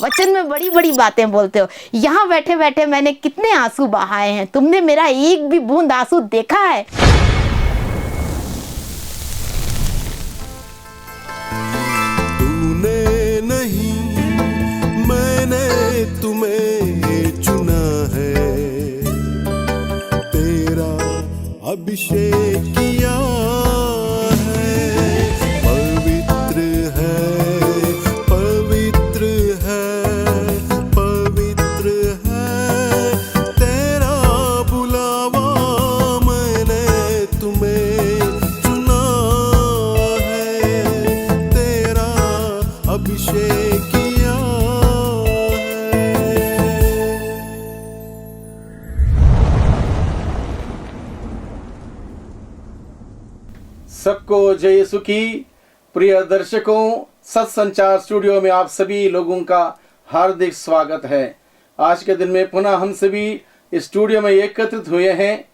वचन में बड़ी बड़ी बातें बोलते हो। यहाँ बैठे बैठे मैंने कितने आंसू बहाए हैं, तुमने मेरा एक भी बूंद आंसू देखा है? तूने नहीं मैंने तुम्हें चुना है, तेरा अभिषेक किया है। पवित्र है, पवित्र है, पवित्र है तेरा बुलावा, मैंने तुम्हें चुना है, तेरा अभिषेक किया है। सबको जय यीशु की। प्रिय दर्शकों, सत्संचार स्टूडियो में आप सभी लोगों का हार्दिक स्वागत है। आज के दिन में पुनः हम सभी इस स्टूडियो में एकत्रित हुए हैं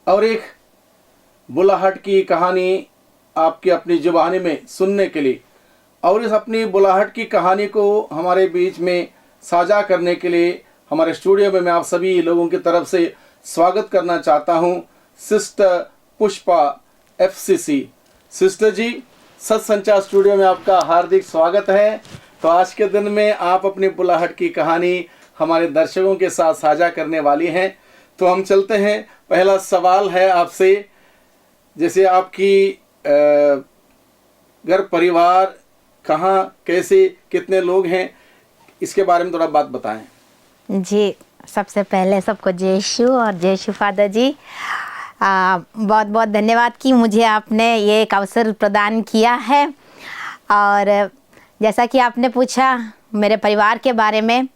और एक बुलाहट की कहानी आपकी अपनी जुबानी में सुनने के लिए, और इस अपनी बुलाहट की कहानी को हमारे बीच में साझा करने के लिए हमारे स्टूडियो में मैं आप सभी लोगों की तरफ से स्वागत करना चाहता हूं सिस्टर पुष्पा FCC। सिस्टर जी, सत्संचार स्टूडियो में आपका हार्दिक स्वागत है। तो आज के दिन में आप अपनी बुलाहट की कहानी हमारे दर्शकों के साथ साझा करने वाली हैं। तो हम चलते हैं। पहला सवाल है आपसे, जैसे आपकी घर परिवार कहाँ, कैसे, कितने लोग हैं, इसके बारे में थोड़ा बात बताएं। जी, सबसे पहले सबको जय यीशु और जय यीशु फादर जी। बहुत बहुत धन्यवाद कि मुझे आपने ये एक अवसर प्रदान किया है। और जैसा कि आपने पूछा मेरे परिवार के बारे में,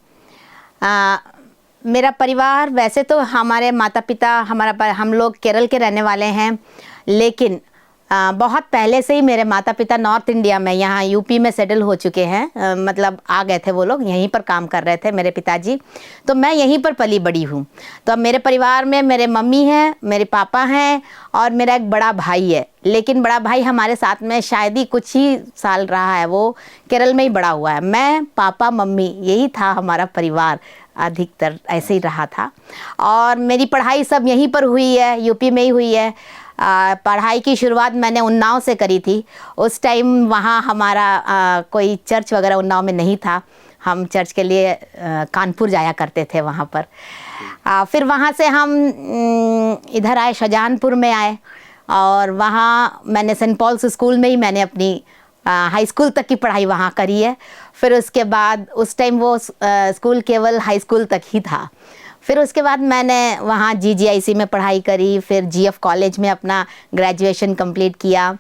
मेरा परिवार वैसे तो हमारे माता पिता हम लोग केरल के रहने वाले हैं, लेकिन बहुत पहले से ही मेरे माता पिता नॉर्थ इंडिया में, यहाँ यूपी में सेटल हो चुके हैं। मतलब आ गए थे वो लोग, यहीं पर काम कर रहे थे मेरे पिताजी। तो मैं यहीं पर पली बड़ी हूँ। तो अब मेरे परिवार में मेरे मम्मी हैं, मेरे पापा हैं और मेरा एक बड़ा भाई है। लेकिन बड़ा भाई हमारे साथ में शायद ही कुछ ही साल रहा है, वो केरल में ही बड़ा हुआ है। मैं, पापा, मम्मी, यही था हमारा परिवार, अधिकतर ऐसे ही रहा था। और मेरी पढ़ाई सब यहीं पर हुई है, यूपी में ही हुई है। पढ़ाई की शुरुआत मैंने उन्नाव से करी थी। उस टाइम वहाँ हमारा कोई चर्च वगैरह उन्नाव में नहीं था। हम चर्च के लिए कानपुर जाया करते थे वहाँ पर। फिर वहाँ से हम इधर आए, शाहजहानपुर में आए, और वहाँ मैंने सेंट पॉल्स स्कूल में ही मैंने अपनी हाई स्कूल तक की पढ़ाई वहाँ करी है। फिर उसके बाद उस टाइम वो स्कूल केवल हाई स्कूल तक ही था। फिर उसके बाद मैंने वहाँ GGIC में पढ़ाई करी, फिर GF कॉलेज में अपना ग्रेजुएशन कंप्लीट किया।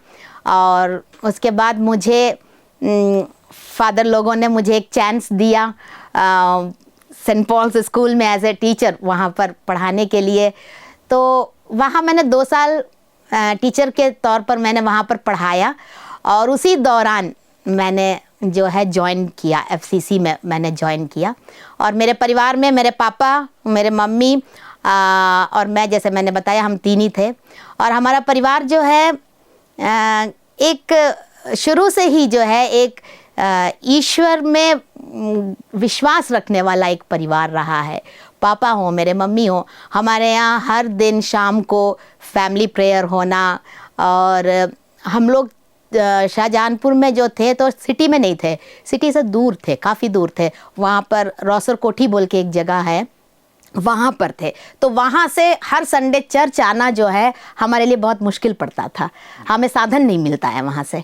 और उसके बाद मुझे फादर लोगों ने मुझे एक चांस दिया सेंट पॉल्स स्कूल में एज ए टीचर वहाँ पर पढ़ाने के लिए। तो वहाँ मैंने 2 साल टीचर के तौर पर मैंने वहाँ पर पढ़ाया। और उसी दौरान मैंने जो है ज्वाइन किया, FCC में मैंने ज्वाइन किया। और मेरे परिवार में मेरे पापा, मेरे मम्मी और मैं, जैसे मैंने बताया, हम 3 ही थे। और हमारा परिवार जो है एक शुरू से ही जो है एक ईश्वर में विश्वास रखने वाला एक परिवार रहा है। पापा हो, मेरे मम्मी हो, हमारे यहाँ हर दिन शाम को फैमिली प्रेयर होना। और हम लोग शाहजहानपुर में जो थे तो सिटी में नहीं थे, सिटी से दूर थे, काफ़ी दूर थे। वहाँ पर रौसर कोठी बोल के एक जगह है, वहाँ पर थे। तो वहाँ से हर संडे चर्च आना जो है हमारे लिए बहुत मुश्किल पड़ता था, हमें साधन नहीं मिलता है वहाँ से।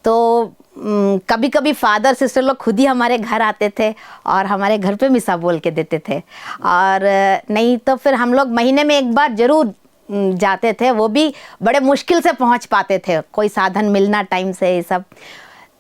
तो कभी कभी फादर सिस्टर लोग खुद ही हमारे घर आते थे और हमारे घर पे मिसा बोल के देते थे। और नहीं तो फिर हम लोग महीने में एक बार ज़रूर जाते थे, वो भी बड़े मुश्किल से पहुंच पाते थे, कोई साधन मिलना टाइम से, ये सब।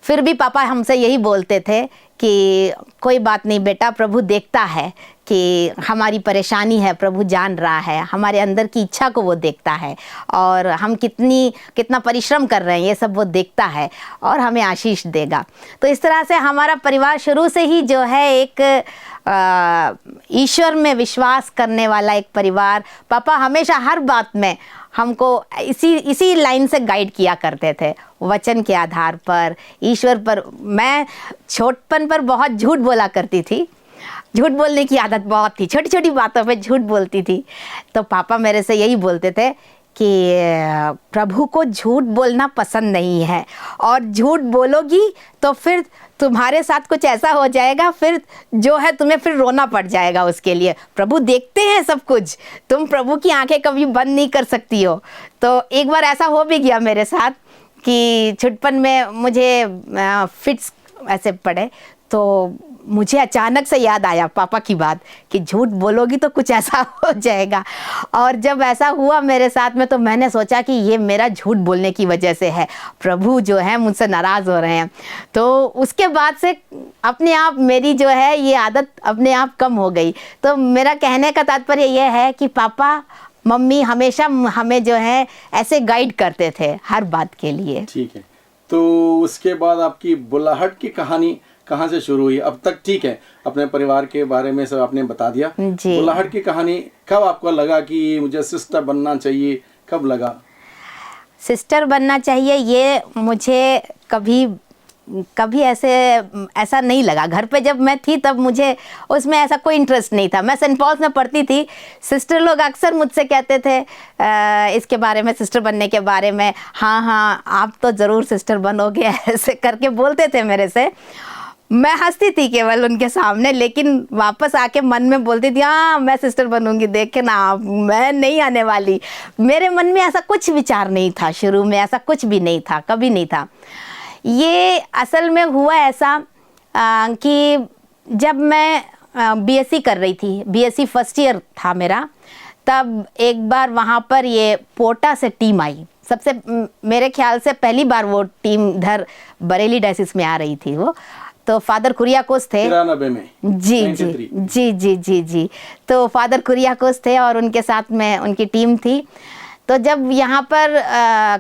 फिर भी पापा हमसे यही बोलते थे कि कोई बात नहीं बेटा, प्रभु देखता है कि हमारी परेशानी है, प्रभु जान रहा है, हमारे अंदर की इच्छा को वो देखता है, और हम कितना परिश्रम कर रहे हैं ये सब वो देखता है और हमें आशीष देगा। तो इस तरह से हमारा परिवार शुरू से ही जो है एक ईश्वर में विश्वास करने वाला एक परिवार। पापा हमेशा हर बात में हमको इसी लाइन से गाइड किया करते थे, वचन के आधार पर, ईश्वर पर। मैं छोटपन पर बहुत झूठ बोला करती थी, झूठ बोलने की आदत बहुत थी, छोटी छोटी बातों पे झूठ बोलती थी। तो पापा मेरे से यही बोलते थे कि प्रभु को झूठ बोलना पसंद नहीं है, और झूठ बोलोगी तो फिर तुम्हारे साथ कुछ ऐसा हो जाएगा, फिर जो है तुम्हें फिर रोना पड़ जाएगा उसके लिए। प्रभु देखते हैं सब कुछ, तुम प्रभु की आंखें कभी बंद नहीं कर सकती हो। तो एक बार ऐसा हो भी गया मेरे साथ कि छुटपन में मुझे फिट्स ऐसे पड़े, तो मुझे अचानक से याद आया पापा की बात कि झूठ बोलोगी तो कुछ ऐसा हो जाएगा। और जब ऐसा हुआ मेरे साथ में, तो मैंने सोचा कि ये मेरा झूठ बोलने की वजह से है, प्रभु जो है मुझसे नाराज़ हो रहे हैं। तो उसके बाद से अपने आप मेरी जो है ये आदत अपने आप कम हो गई। तो मेरा कहने का तात्पर्य ये है कि पापा मम्मी हमेशा हमें जो है ऐसे गाइड करते थे हर बात के लिए। ठीक है, तो उसके बाद आपकी बुलाहट की कहानी कहाँ से शुरू हुई? अब तक ठीक है, अपने परिवार के बारे में सब आपने बता दिया। जी। बुलाहट की कहानी कब आपको लगा कि मुझे सिस्टर बनना चाहिए, कब लगा? सिस्टर बनना चाहिए ये मुझे कभी ऐसा नहीं लगा। घर पे जब मैं थी तब मुझे उसमें ऐसा कोई इंटरेस्ट नहीं था। मैं सेंट पॉल्स में पढ़ती थी, सिस्टर लोग अक्सर मुझसे कहते थे इसके बारे में, सिस्टर बनने के बारे में, हाँ आप तो ज़रूर सिस्टर बनोगे, ऐसे करके बोलते थे मेरे से। मैं हंसती थी केवल उनके सामने, लेकिन वापस आके मन में बोलती थी हाँ मैं सिस्टर बनूंगी, देखे ना आप, मैं नहीं आने वाली। मेरे मन में ऐसा कुछ विचार नहीं था, शुरू में ऐसा कुछ भी नहीं था, कभी नहीं था। ये असल में हुआ ऐसा कि जब मैं बीएससी कर रही थी, बीएससी फर्स्ट ईयर था मेरा, तब एक बार वहाँ पर ये पोटा से टीम आई। सबसे मेरे ख्याल से पहली बार वो टीम इधर बरेली डायसिस में आ रही थी। वो तो फादर कुरियाकोस थे 93 में। जी 93। जी। तो फादर कुरियाकोस थे और उनके साथ में उनकी टीम थी। तो जब यहाँ पर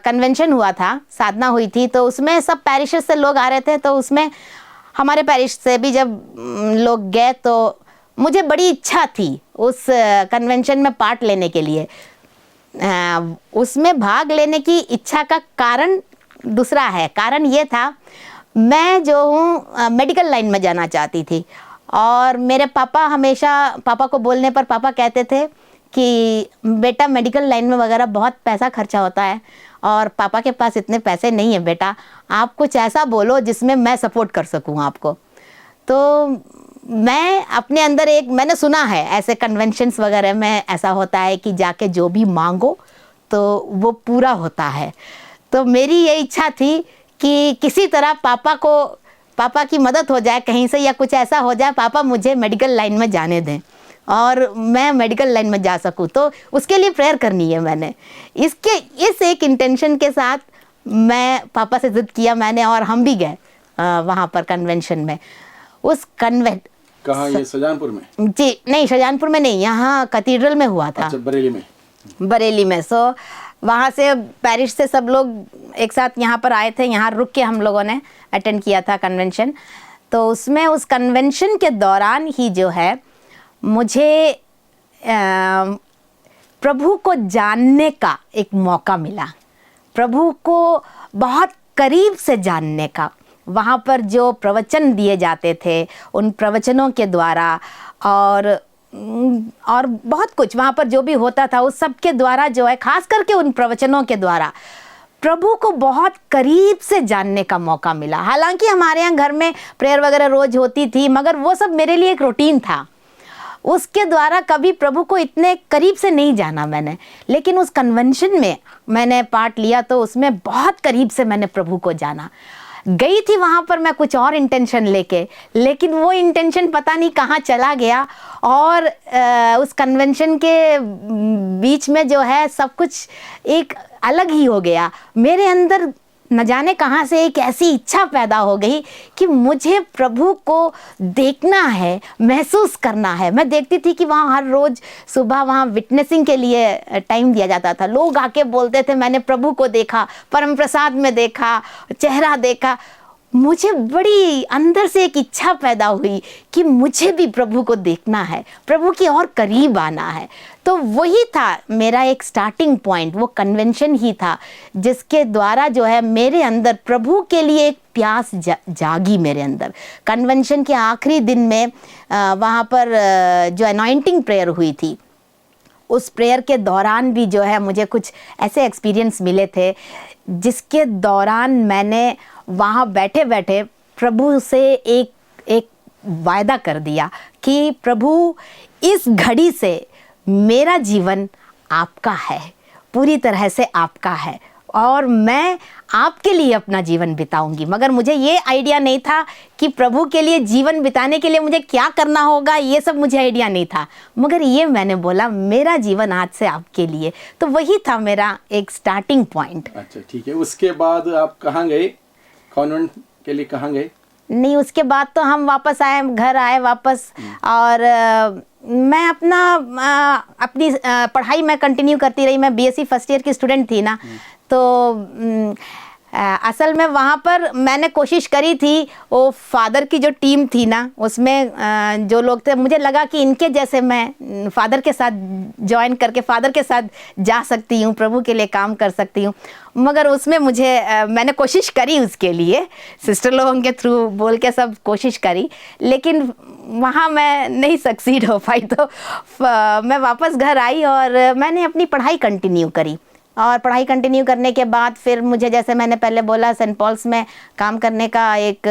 कन्वेंशन हुआ था, साधना हुई थी, तो उसमें सब पैरिशेस से लोग आ रहे थे। तो उसमें हमारे पैरिश से भी जब लोग गए, तो मुझे बड़ी इच्छा थी उस कन्वेंशन में पार्ट लेने के लिए। उसमें भाग लेने की इच्छा का कारण दूसरा है। कारण ये था, मैं जो हूँ मेडिकल लाइन में जाना चाहती थी, और मेरे पापा हमेशा, पापा को बोलने पर पापा कहते थे कि बेटा मेडिकल लाइन में वगैरह बहुत पैसा खर्चा होता है, और पापा के पास इतने पैसे नहीं है बेटा, आप कुछ ऐसा बोलो जिसमें मैं सपोर्ट कर सकूं आपको। तो मैं अपने अंदर मैंने सुना है ऐसे कन्वेंशंस वगैरह में ऐसा होता है कि जाके जो भी मांगो तो वो पूरा होता है। तो मेरी ये इच्छा थी कि किसी तरह पापा की मदद हो जाए कहीं से, या कुछ ऐसा हो जाए, पापा मुझे मेडिकल लाइन में जाने दें और मैं मेडिकल लाइन में जा सकूं। तो उसके लिए प्रेयर करनी है मैंने। इस एक इंटेंशन के साथ मैं पापा से जिद किया मैंने, और हम भी गए वहाँ पर कन्वेंशन में। उस कहाँ, ये शाहजहांपुर में? जी नहीं, शाहजहांपुर में नहीं, यहाँ कैथेड्रल में हुआ था। अच्छा, बरेली में। सो वहाँ से पैरिश से सब लोग एक साथ यहाँ पर आए थे, यहाँ रुक के हम लोगों ने अटेंड किया था कन्वेंशन। तो उसमें उस कन्वेंशन के दौरान ही जो है मुझे प्रभु को जानने का एक मौका मिला, प्रभु को बहुत करीब से जानने का। वहाँ पर जो प्रवचन दिए जाते थे, उन प्रवचनों के द्वारा और बहुत कुछ वहाँ पर जो भी होता था, उस सब के द्वारा जो है, खास करके उन प्रवचनों के द्वारा प्रभु को बहुत करीब से जानने का मौका मिला। हालांकि हमारे यहाँ घर में प्रेयर वगैरह रोज होती थी, मगर वो सब मेरे लिए एक रूटीन था। उसके द्वारा कभी प्रभु को इतने करीब से नहीं जाना मैंने। लेकिन उस कन्वेंशन में मैंने पार्ट लिया, तो उसमें बहुत करीब से मैंने प्रभु को जाना। गई थी वहाँ पर मैं कुछ और इंटेंशन लेके, लेकिन वो इंटेंशन पता नहीं कहाँ चला गया, और उस कन्वेंशन के बीच में जो है सब कुछ एक अलग ही हो गया। मेरे अंदर न जाने कहाँ से एक ऐसी इच्छा पैदा हो गई कि मुझे प्रभु को देखना है, महसूस करना है। मैं देखती थी कि वहाँ हर रोज़ सुबह वहाँ विटनेसिंग के लिए टाइम दिया जाता था। लोग आके बोलते थे मैंने प्रभु को देखा, परम प्रसाद में देखा, चेहरा देखा। मुझे बड़ी अंदर से एक इच्छा पैदा हुई कि मुझे भी प्रभु को देखना है, प्रभु के और करीब आना है। तो वही था मेरा एक स्टार्टिंग पॉइंट, वो कन्वेंशन ही था जिसके द्वारा जो है मेरे अंदर प्रभु के लिए एक प्यास जागी मेरे अंदर। कन्वेंशन के आखिरी दिन में वहाँ पर जो अनॉइंटिंग प्रेयर हुई थी, उस प्रेयर के दौरान भी जो है मुझे कुछ ऐसे एक्सपीरियंस मिले थे जिसके दौरान मैंने वहाँ बैठे बैठे प्रभु से एक वायदा कर दिया कि प्रभु, इस घड़ी से मेरा जीवन आपका है, पूरी तरह से आपका है और मैं आपके लिए अपना जीवन बिताऊंगी। मगर मुझे ये आइडिया नहीं था कि प्रभु के लिए जीवन बिताने के लिए मुझे क्या करना होगा, ये सब मुझे आइडिया नहीं था। मगर ये मैंने बोला, मेरा जीवन आज से आपके लिए। तो वही था मेरा एक स्टार्टिंग पॉइंट। अच्छा, ठीक है। उसके बाद आप कहाँ गए, कॉन्वेंट के लिए कहाँ गए? नहीं, उसके बाद तो हम वापस आए, घर आए वापस, और मैं अपनी पढ़ाई मैं कंटिन्यू करती रही। मैं बीएससी फर्स्ट ईयर की स्टूडेंट थी ना, तो असल में वहाँ पर मैंने कोशिश करी थी, वो फादर की जो टीम थी ना, उसमें जो लोग थे, मुझे लगा कि इनके जैसे मैं फादर के साथ ज्वाइन करके फादर के साथ जा सकती हूँ, प्रभु के लिए काम कर सकती हूँ। मगर उसमें मैंने कोशिश करी, उसके लिए सिस्टर लोगों के थ्रू बोल के सब कोशिश करी, लेकिन वहाँ मैं नहीं सक्सीड हो पाई। तो मैं वापस घर आई और मैंने अपनी पढ़ाई कंटिन्यू करी। और पढ़ाई कंटिन्यू करने के बाद फिर मुझे, जैसे मैंने पहले बोला, सेंट पॉल्स में काम करने का एक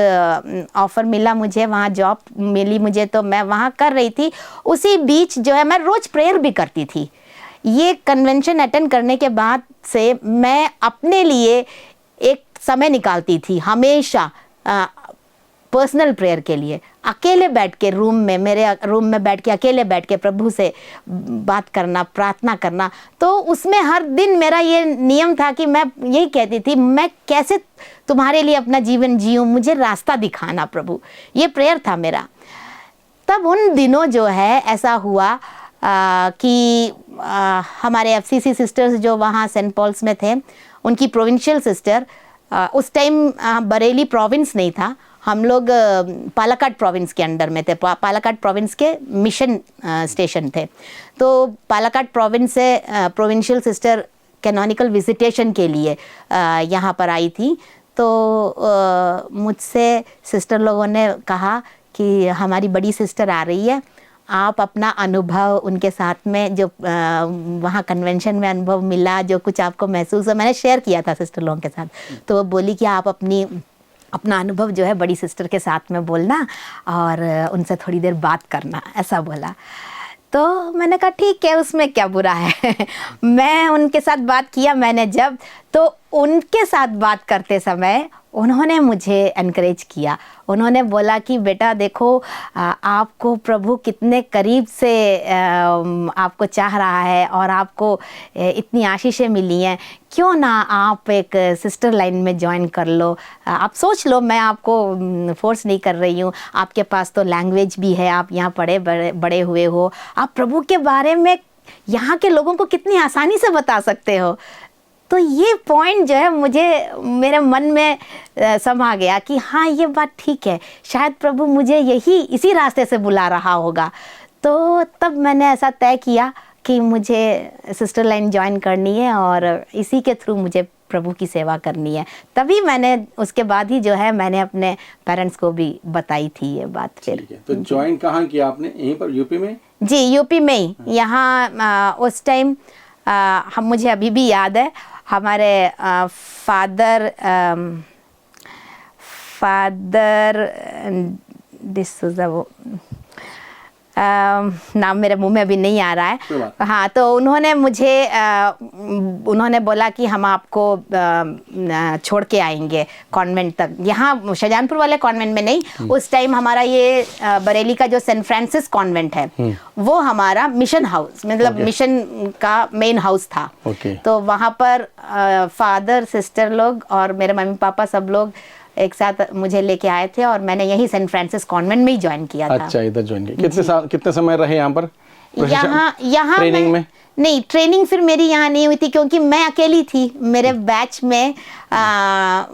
ऑफ़र मिला मुझे, वहाँ जॉब मिली मुझे, तो मैं वहाँ कर रही थी। उसी बीच जो है मैं रोज़ प्रेयर भी करती थी। ये कन्वेंशन अटेंड करने के बाद से मैं अपने लिए एक समय निकालती थी हमेशा पर्सनल प्रेयर के लिए, अकेले बैठ के मेरे रूम में बैठ के अकेले बैठ के प्रभु से बात करना, प्रार्थना करना। तो उसमें हर दिन मेरा ये नियम था कि मैं यही कहती थी, मैं कैसे तुम्हारे लिए अपना जीवन जीऊँ, मुझे रास्ता दिखाना प्रभु। ये प्रेयर था मेरा। तब उन दिनों जो है ऐसा हुआ कि हमारे एफसीसी सिस्टर्स जो वहाँ सेंट पॉल्स में थे, उनकी प्रोविंशियल सिस्टर, उस टाइम बरेली प्रोविंस नहीं था, हम लोग पालाकाड प्रोविंस के अंडर में थे। पालाकाड प्रोविंस के मिशन स्टेशन थे। तो पालाकाड प्रोविंस से प्रोविंशियल सिस्टर कैनोनिकल विजिटेशन के लिए यहाँ पर आई थी। तो मुझसे सिस्टर लोगों ने कहा कि हमारी बड़ी सिस्टर आ रही है, आप अपना अनुभव उनके साथ में जो वहाँ कन्वेंशन में अनुभव मिला, जो कुछ आपको महसूस हुआ, मैंने शेयर किया था सिस्टर लोगों के साथ। तो वो बोली कि आप अपना अनुभव जो है बड़ी सिस्टर के साथ में बोलना और उनसे थोड़ी देर बात करना, ऐसा बोला। तो मैंने कहा ठीक है, उसमें क्या बुरा है। मैं उनके साथ बात किया। मैंने जब तो उनके साथ बात करते समय उन्होंने मुझे एनकरेज किया। उन्होंने बोला कि बेटा देखो, आपको प्रभु कितने करीब से आपको चाह रहा है और आपको इतनी आशीषें मिली हैं, क्यों ना आप एक सिस्टर लाइन में ज्वाइन कर लो। आप सोच लो, मैं आपको फोर्स नहीं कर रही हूँ। आपके पास तो लैंग्वेज भी है, आप यहाँ बड़े हुए हो, आप प्रभु के बारे में यहाँ के लोगों को कितनी आसानी से बता सकते हो। तो ये पॉइंट जो है मुझे मेरे मन में समा गया कि हाँ, ये बात ठीक है, शायद प्रभु मुझे इसी रास्ते से बुला रहा होगा। तो तब मैंने ऐसा तय किया कि मुझे सिस्टर लाइन ज्वाइन करनी है और इसी के थ्रू मुझे प्रभु की सेवा करनी है। तभी मैंने उसके बाद ही जो है मैंने अपने पेरेंट्स को भी बताई थी ये बात। फिर तो ज्वाइन कहाँ किया आपने? यहीं पर यूपी में? जी, यूपी में ही। यहाँ उस टाइम हम मुझे अभी भी याद है, हमारे फादर डिसूजा, वो नाम मेरे मुंह में अभी नहीं आ रहा है। हाँ, तो उन्होंने बोला कि हम आपको छोड़ के आएंगे कॉन्वेंट तक। यहाँ शाहजहानपुर वाले कॉन्वेंट में नहीं, उस टाइम हमारा ये बरेली का जो सेंट फ्रांसिस कॉन्वेंट है, वो हमारा मिशन हाउस, मतलब मिशन का मेन हाउस था। तो वहाँ पर फादर, सिस्टर लोग और मेरे मम्मी पापा सब लोग एक साथ मुझे लेके आए थे और मैंने यही सेंट फ्रांसिस कॉन्वेंट में ही ज्वाइन किया था। अच्छा, इधर ज्वाइन किया। कितने समय रहे यहाँ पर? यहाँ ट्रेनिंग में? नहीं, ट्रेनिंग फिर मेरी यहाँ नहीं हुई थी क्योंकि मैं अकेली थी मेरे बैच में।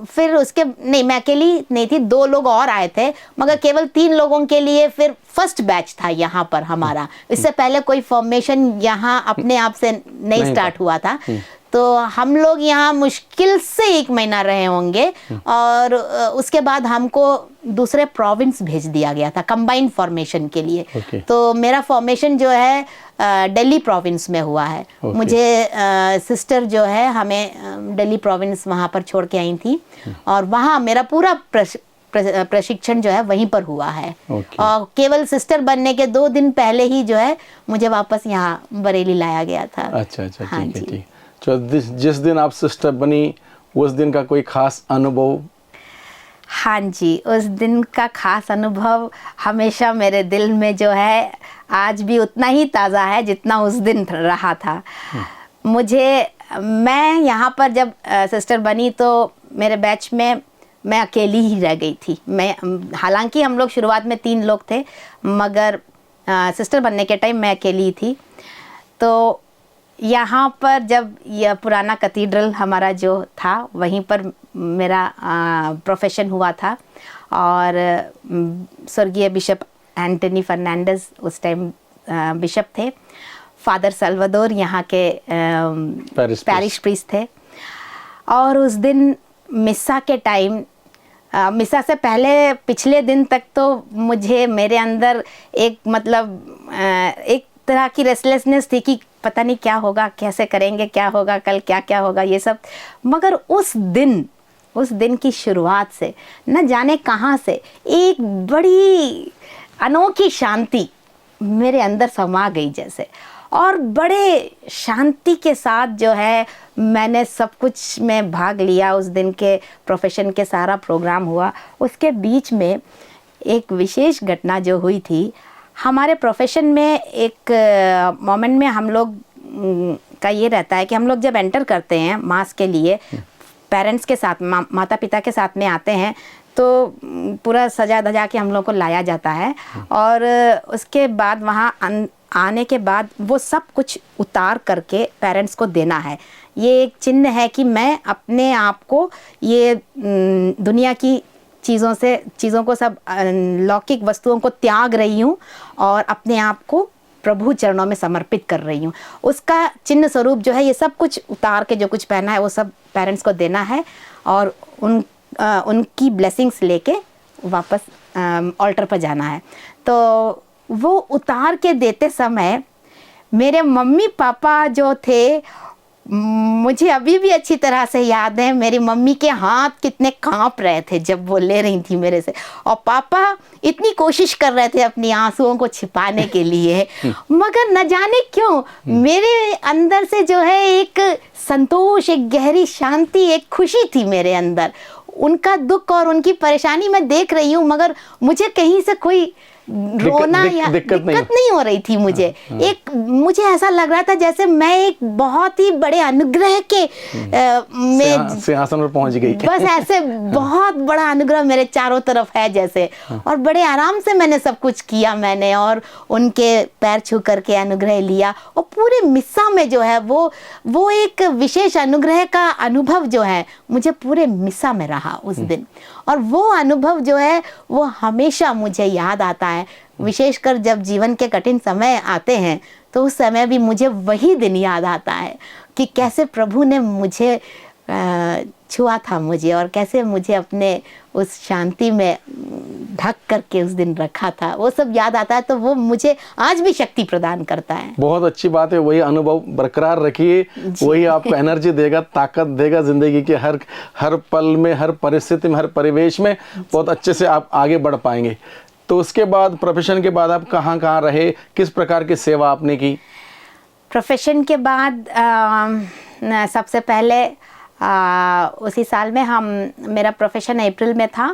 फिर उसके नहीं, मैं अकेली नहीं थी, 2 लोग और आए थे, मगर केवल 3 लोगों के लिए फिर फर्स्ट बैच था यहाँ पर हमारा। इससे पहले कोई फॉर्मेशन यहाँ अपने आप से नहीं स्टार्ट हुआ था। तो हम लोग यहाँ मुश्किल से 1 महीना रहे होंगे और उसके बाद हमको दूसरे प्रोविंस भेज दिया गया था कंबाइंड फॉर्मेशन के लिए। तो मेरा फॉर्मेशन जो है दिल्ली प्रोविंस में हुआ है। मुझे सिस्टर जो है हमें दिल्ली प्रोविंस वहाँ पर छोड़ के आई थी और वहाँ मेरा पूरा प्रशिक्षण जो है वहीं पर हुआ है। और केवल सिस्टर बनने के 2 दिन पहले ही जो है मुझे वापस यहाँ बरेली लाया गया था। अच्छा, ठीक है, ठीक। तो जिस दिन आप सिस्टर बनी उस दिन का कोई खास अनुभव? हाँ जी, उस दिन का खास अनुभव हमेशा मेरे दिल में जो है आज भी उतना ही ताज़ा है जितना उस दिन रहा था। मैं यहाँ पर जब सिस्टर बनी तो मेरे बैच में मैं अकेली ही रह गई थी। हालांकि हम लोग शुरुआत में 3 लोग थे, मगर सिस्टर बनने के टाइम मैं अकेली थी। तो यहाँ पर जब यह पुराना कैथेड्रल हमारा जो था वहीं पर मेरा प्रोफेशन हुआ था और स्वर्गीय बिशप एंटनी फर्नांडिस उस टाइम बिशप थे। फादर सल्वाडोर यहाँ के पैरिश प्रीस्ट थे। और उस दिन मिस्सा के टाइम, मिस्सा से पहले पिछले दिन तक तो मुझे मेरे अंदर एक तरह की रेस्टलेसनेस थी कि पता नहीं क्या होगा, कैसे करेंगे, क्या होगा कल, क्या होगा ये सब। मगर उस दिन की शुरुआत से न जाने कहाँ से एक बड़ी अनोखी शांति मेरे अंदर समा गई जैसे, और बड़े शांति के साथ जो है मैंने सब कुछ में भाग लिया। उस दिन के प्रोफेशन के सारा प्रोग्राम हुआ। उसके बीच में एक विशेष घटना जो हुई थी, हमारे प्रोफेशन में एक मोमेंट में हम लोग का ये रहता है कि हम लोग जब एंटर करते हैं मास के लिए, पेरेंट्स के साथ, माता पिता के साथ में आते हैं, तो पूरा सजा धजा के हम लोग को लाया जाता है और उसके बाद वहाँ आने के बाद वो सब कुछ उतार करके पेरेंट्स को देना है। ये एक चिन्ह है कि मैं अपने आप को ये दुनिया की चीज़ों को सब लौकिक वस्तुओं को त्याग रही हूँ और अपने आप को प्रभु चरणों में समर्पित कर रही हूँ। उसका चिन्ह स्वरूप जो है ये सब कुछ उतार के जो कुछ पहना है वो सब पेरेंट्स को देना है और उनकी ब्लेसिंग्स लेके वापस ऑल्टर पर जाना है। तो वो उतार के देते समय मेरे मम्मी पापा जो थे, मुझे अभी भी अच्छी तरह से याद है मेरी मम्मी के हाथ कितने कांप रहे थे जब वो ले रही थी मेरे से, और पापा इतनी कोशिश कर रहे थे अपनी आंसुओं को छिपाने के लिए, मगर न जाने क्यों मेरे अंदर से जो है एक संतोष, एक गहरी शांति, एक खुशी थी मेरे अंदर। उनका दुख और उनकी परेशानी मैं देख रही हूँ, मगर मुझे कहीं से कोई रोना या दिक्कत नहीं हो रही थी। मुझे ऐसा लग रहा था जैसे मैं एक बहुत ही बड़े अनुग्रह के में सिंहासन पर पहुंच गई। बस ऐसे बहुत बड़ा अनुग्रह मेरे चारों तरफ है जैसे, और बड़े आराम से मैंने सब कुछ किया मैंने, और उनके पैर छू करके अनुग्रह लिया। और पूरे मिस्सा में जो है वो एक विशेष अनुग्रह का अनुभव जो है मुझे पूरे मिस्सा में रहा उस दिन, और वो अनुभव जो है वो हमेशा मुझे याद आता है। विशेषकर जब जीवन के कठिन समय आते हैं तो उस समय भी मुझे वही दिन याद आता है कि कैसे प्रभु ने मुझे छुआ था मुझे, और कैसे मुझे अपने उस शांति में ढक करके उस दिन रखा था। वो सब याद आता है तो वो मुझे आज भी शक्ति प्रदान करता है। बहुत अच्छी बात है, वही अनुभव बरकरार रखिए, वही आपको एनर्जी देगा, ताकत देगा जिंदगी के हर पल में, हर परिस्थिति में, हर परिवेश में बहुत अच्छे से आप आगे बढ़ पाएंगे। तो उसके बाद, प्रोफेशन के बाद आप कहाँ रहे, किस प्रकार की सेवा आपने की? प्रोफेशन के बाद सबसे पहले उसी साल में मेरा प्रोफेशन अप्रैल में था,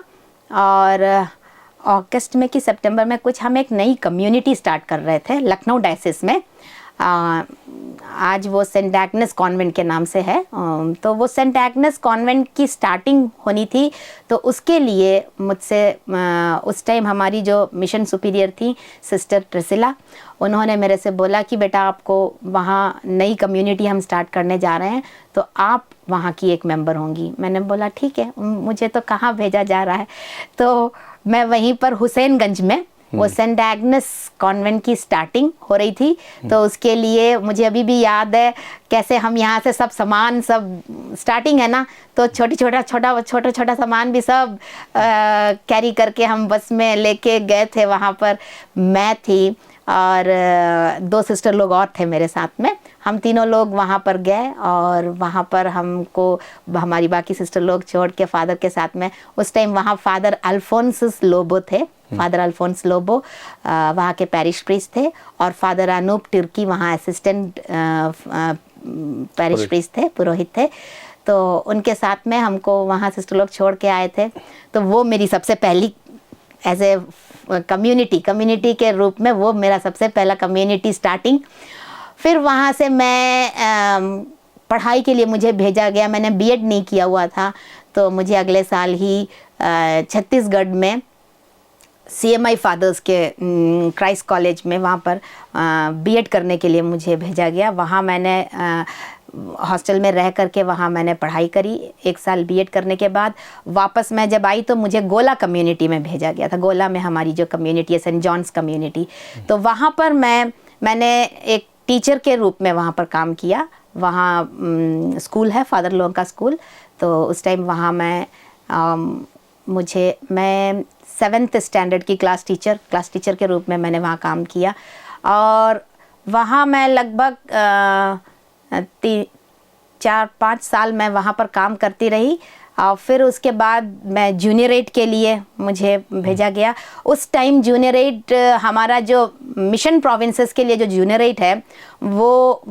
और अगस्त में कि सितंबर में कुछ हम एक नई कम्युनिटी स्टार्ट कर रहे थे लखनऊ डायसिस में। आज वो सेंट एग्नेस कॉन्वेंट के नाम से है। तो वो सेंट एग्नेस कॉन्वेंट की स्टार्टिंग होनी थी, तो उसके लिए मुझसे उस टाइम हमारी जो मिशन सुपीरियर थी सिस्टर ट्रिसिला, उन्होंने मेरे से बोला कि बेटा आपको वहाँ नई कम्युनिटी हम स्टार्ट करने जा रहे हैं, तो आप वहाँ की एक मेंबर होंगी। मैंने बोला ठीक है, मुझे तो कहाँ भेजा जा रहा है। तो मैं वहीं पर हुसैनगंज में वो सेंट एग्नेस कॉन्वेंट की स्टार्टिंग हो रही थी, तो उसके लिए मुझे अभी भी याद है कैसे हम यहाँ से सब सामान, सब स्टार्टिंग है ना, तो छोटा सामान भी सब कैरी करके हम बस में लेके गए थे। वहाँ पर मैं थी और 2 सिस्टर लोग और थे मेरे साथ में। हम तीनों लोग वहाँ पर गए और वहाँ पर हमको हमारी बाकी सिस्टर लोग छोड़ के फादर के साथ में, उस टाइम वहाँ फादर अल्फोंसस लोबो थे, फादर अल्फोंस लोबो वहाँ के पैरिश प्रीस्ट थे, और फादर अनूप टिर्की वहाँ असिस्टेंट पैरिश प्रीस्ट थे, पुरोहित थे। तो उनके साथ में हमको वहाँ सिस्टर लोग छोड़ के आए थे। तो वो मेरी सबसे पहली एज ए कम्युनिटी के रूप में वो मेरा सबसे पहला कम्युनिटी स्टार्टिंग। फिर वहाँ से मैं पढ़ाई के लिए मुझे भेजा गया। मैंने बीएड नहीं किया हुआ था, तो मुझे अगले साल ही छत्तीसगढ़ में CMI फादर्स के क्राइस्ट कॉलेज में वहाँ पर बीएड करने के लिए मुझे भेजा गया। वहाँ मैंने हॉस्टल में रह करके वहाँ मैंने पढ़ाई करी। 1 साल बीएड करने के बाद वापस मैं जब आई तो मुझे गोला कम्युनिटी में भेजा गया था। गोला में हमारी जो कम्युनिटी है सेंट जॉन्स कम्युनिटी, तो वहाँ पर मैंने एक टीचर के रूप में वहाँ पर काम किया। वहाँ स्कूल है फादर लोगों का स्कूल, तो उस टाइम वहाँ मैं 7th स्टैंडर्ड की क्लास टीचर के रूप में मैंने वहाँ काम किया। और वहाँ मैं लगभग 4-5 साल मैं वहाँ पर काम करती रही। और फिर उसके बाद मैं जूनियर एड के लिए मुझे भेजा गया। उस टाइम जूनियर एड हमारा जो मिशन प्रोविंसेस के लिए जो जूनियर एड है वो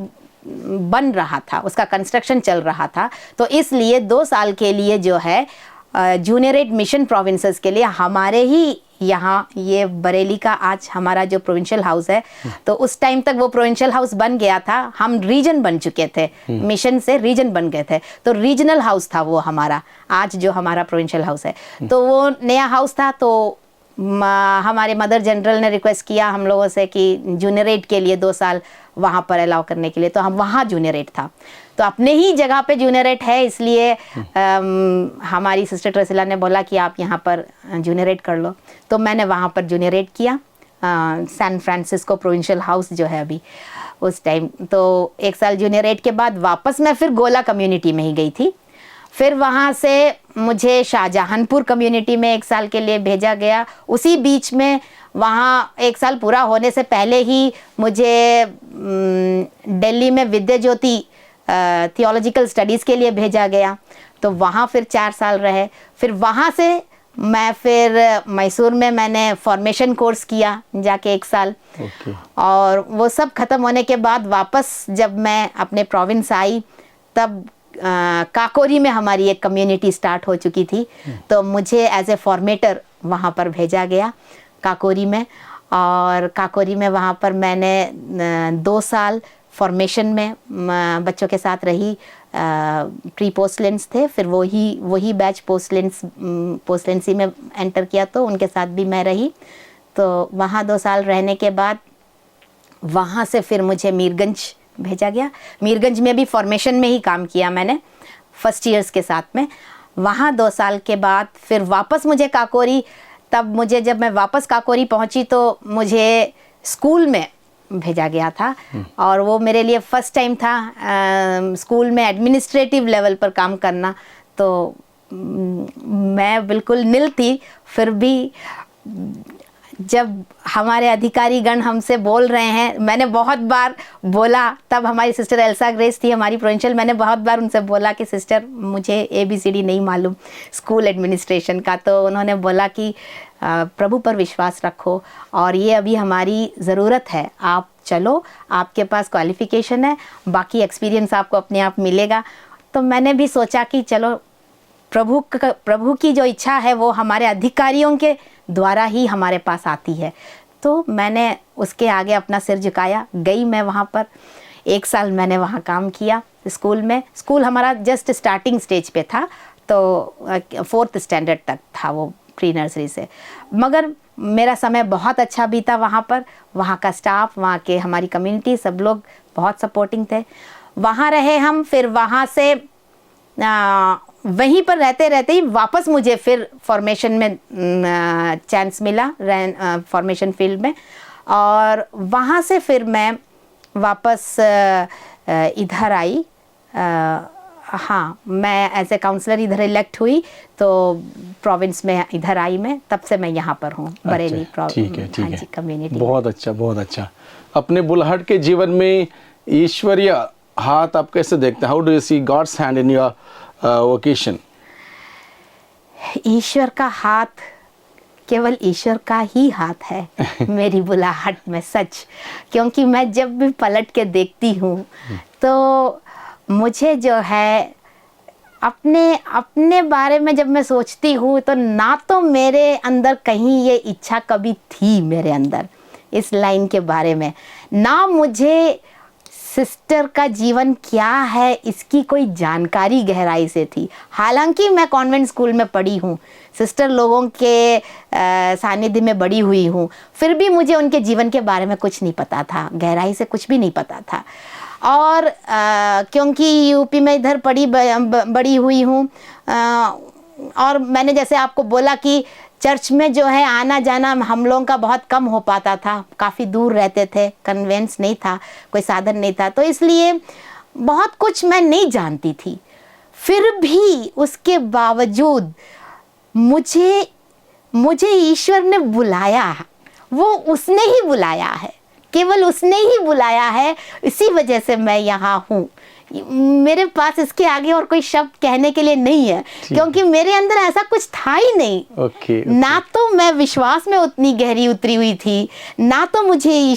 बन रहा था, उसका कंस्ट्रक्शन चल रहा था। तो इसलिए 2 साल के लिए जो है जूनियर एड मिशन प्रोविंसेस के लिए हमारे ही यहाँ ये बरेली का आज हमारा जो प्रोविंशियल हाउस है, तो उस टाइम तक वो प्रोविंशियल हाउस बन गया था। हम रीजन बन चुके थे, मिशन से रीजन बन गए थे, तो रीजनल हाउस था वो हमारा, आज जो हमारा प्रोविंशियल हाउस है। तो वो नया हाउस था, तो हमारे मदर जनरल ने रिक्वेस्ट किया हम लोगों से कि जूनियर एड के लिए 2 साल वहाँ पर अलाउ करने के लिए, तो हम वहाँ जूनियर एड था। तो अपने ही जगह पे जूनियर एड है, इसलिए हमारी सिस्टर ट्रेसिला ने बोला कि आप यहाँ पर जूनियर एड कर लो। तो मैंने वहाँ पर जूनियर एड किया सैन फ्रांसिस्को प्रोविंशियल हाउस जो है अभी उस टाइम। तो 1 साल जूनियर एड के बाद वापस मैं फिर गोला कम्युनिटी में ही गई थी। फिर वहाँ से मुझे शाहजहानपुर कम्युनिटी में 1 साल के लिए भेजा गया। उसी बीच में वहाँ 1 साल पूरा होने से पहले ही मुझे दिल्ली में विद्या ज्योति थियोलॉजिकल स्टडीज़ के लिए भेजा गया। तो वहाँ फिर 4 साल रहे। फिर वहाँ से मैं फिर मैसूर में मैंने फॉर्मेशन कोर्स किया जाके 1 साल। और वो सब ख़त्म होने के बाद वापस जब मैं अपने प्रोविंस आई, तब काकोरी में हमारी एक कम्युनिटी स्टार्ट हो चुकी थी। तो मुझे एज ए फॉर्मेटर वहाँ पर भेजा गया काकोरी में। और काकोरी में वहाँ पर मैंने 2 साल फॉर्मेशन में बच्चों के साथ रही। प्री पोस्टलेंस थे, फिर वही बैच पोस्टलेंसी में एंटर किया, तो उनके साथ भी मैं रही। तो वहाँ 2 साल रहने के बाद वहाँ से फिर मुझे मीरगंज भेजा गया। मीरगंज में भी फॉर्मेशन में ही काम किया मैंने फर्स्ट ईयर्स के साथ में। वहाँ 2 साल के बाद फिर वापस मुझे काकोरी, तब मुझे जब मैं वापस काकोरी पहुँची तो मुझे स्कूल में भेजा गया था। और वो मेरे लिए फर्स्ट टाइम था स्कूल में एडमिनिस्ट्रेटिव लेवल पर काम करना। तो मैं बिल्कुल नील थी, फिर भी जब हमारे अधिकारी गण हमसे बोल रहे हैं, मैंने बहुत बार बोला, तब हमारी सिस्टर एल्सा ग्रेस थी हमारी प्रोविंशियल, मैंने बहुत बार उनसे बोला कि सिस्टर मुझे ABCD नहीं मालूम स्कूल एडमिनिस्ट्रेशन का। तो उन्होंने बोला कि प्रभु पर विश्वास रखो और ये अभी हमारी ज़रूरत है, आप चलो, आपके पास क्वालिफ़िकेशन है, बाकी एक्सपीरियंस आपको अपने आप मिलेगा। तो मैंने भी सोचा कि चलो प्रभु की जो इच्छा है वो हमारे अधिकारियों के द्वारा ही हमारे पास आती है। तो मैंने उसके आगे अपना सिर झुकाया, गई मैं वहाँ पर। 1 साल मैंने वहाँ काम किया स्कूल में। स्कूल हमारा जस्ट स्टार्टिंग स्टेज पे था, तो 4th स्टैंडर्ड तक था वो, प्री नर्सरी से। मगर मेरा समय बहुत अच्छा बीता वहाँ पर। वहाँ का स्टाफ, वहाँ के हमारी कम्युनिटी, सब लोग बहुत सपोर्टिंग थे। वहाँ रहे हम। फिर वहाँ से वहीं पर रहते रहते ही वापस मुझे फिर फॉर्मेशन में चांस मिला, फॉर्मेशन फील्ड में। और वहाँ से फिर मैं वापस इधर आई। हाँ, मैं एज ए काउंसलर इधर इलेक्ट हुई, तो प्रोविंस में इधर आई मैं। तब से मैं यहाँ पर हूँ, बरेली ठीक है कम्युनिटी। बहुत अच्छा, बहुत अच्छा। अपने बुलाहट के जीवन में ईश्वरीय हाथ आप कैसे देखते हैं? How do you see God's hand in your vocation? ईश्वर का हाथ केवल ईश्वर का ही हाथ है मेरी बुलाहट में, सच। क्योंकि मैं जब भी पलट के देखती हूँ तो मुझे जो है अपने बारे में जब मैं सोचती हूँ, तो ना तो मेरे अंदर कहीं ये इच्छा कभी थी मेरे अंदर इस लाइन के बारे में, ना मुझे सिस्टर का जीवन क्या है इसकी कोई जानकारी गहराई से थी। हालांकि मैं कॉन्वेंट स्कूल में पढ़ी हूँ, सिस्टर लोगों के सानिध्य में बड़ी हुई हूँ, फिर भी मुझे उनके जीवन के बारे में कुछ नहीं पता था, गहराई से कुछ भी नहीं पता था। और क्योंकि यूपी में इधर बड़ी हुई हूँ, और मैंने जैसे आपको बोला कि चर्च में जो है आना जाना हम लोगों का बहुत कम हो पाता था, काफ़ी दूर रहते थे, कन्वेंस नहीं था, कोई साधन नहीं था, तो इसलिए बहुत कुछ मैं नहीं जानती थी। फिर भी उसके बावजूद मुझे ईश्वर ने बुलाया, वो उसने ही बुलाया है, केवल उसने ही बुलाया है। इसी वजह से मैं यहाँ हूँ। मेरे पास इसके आगे और कोई शब्द कहने के लिए नहीं है, क्योंकि मेरे अंदर ऐसा कुछ था ही नहीं। ना तो मैं विश्वास में उतनी गहरी उतरी हुई थी, ना तो मुझे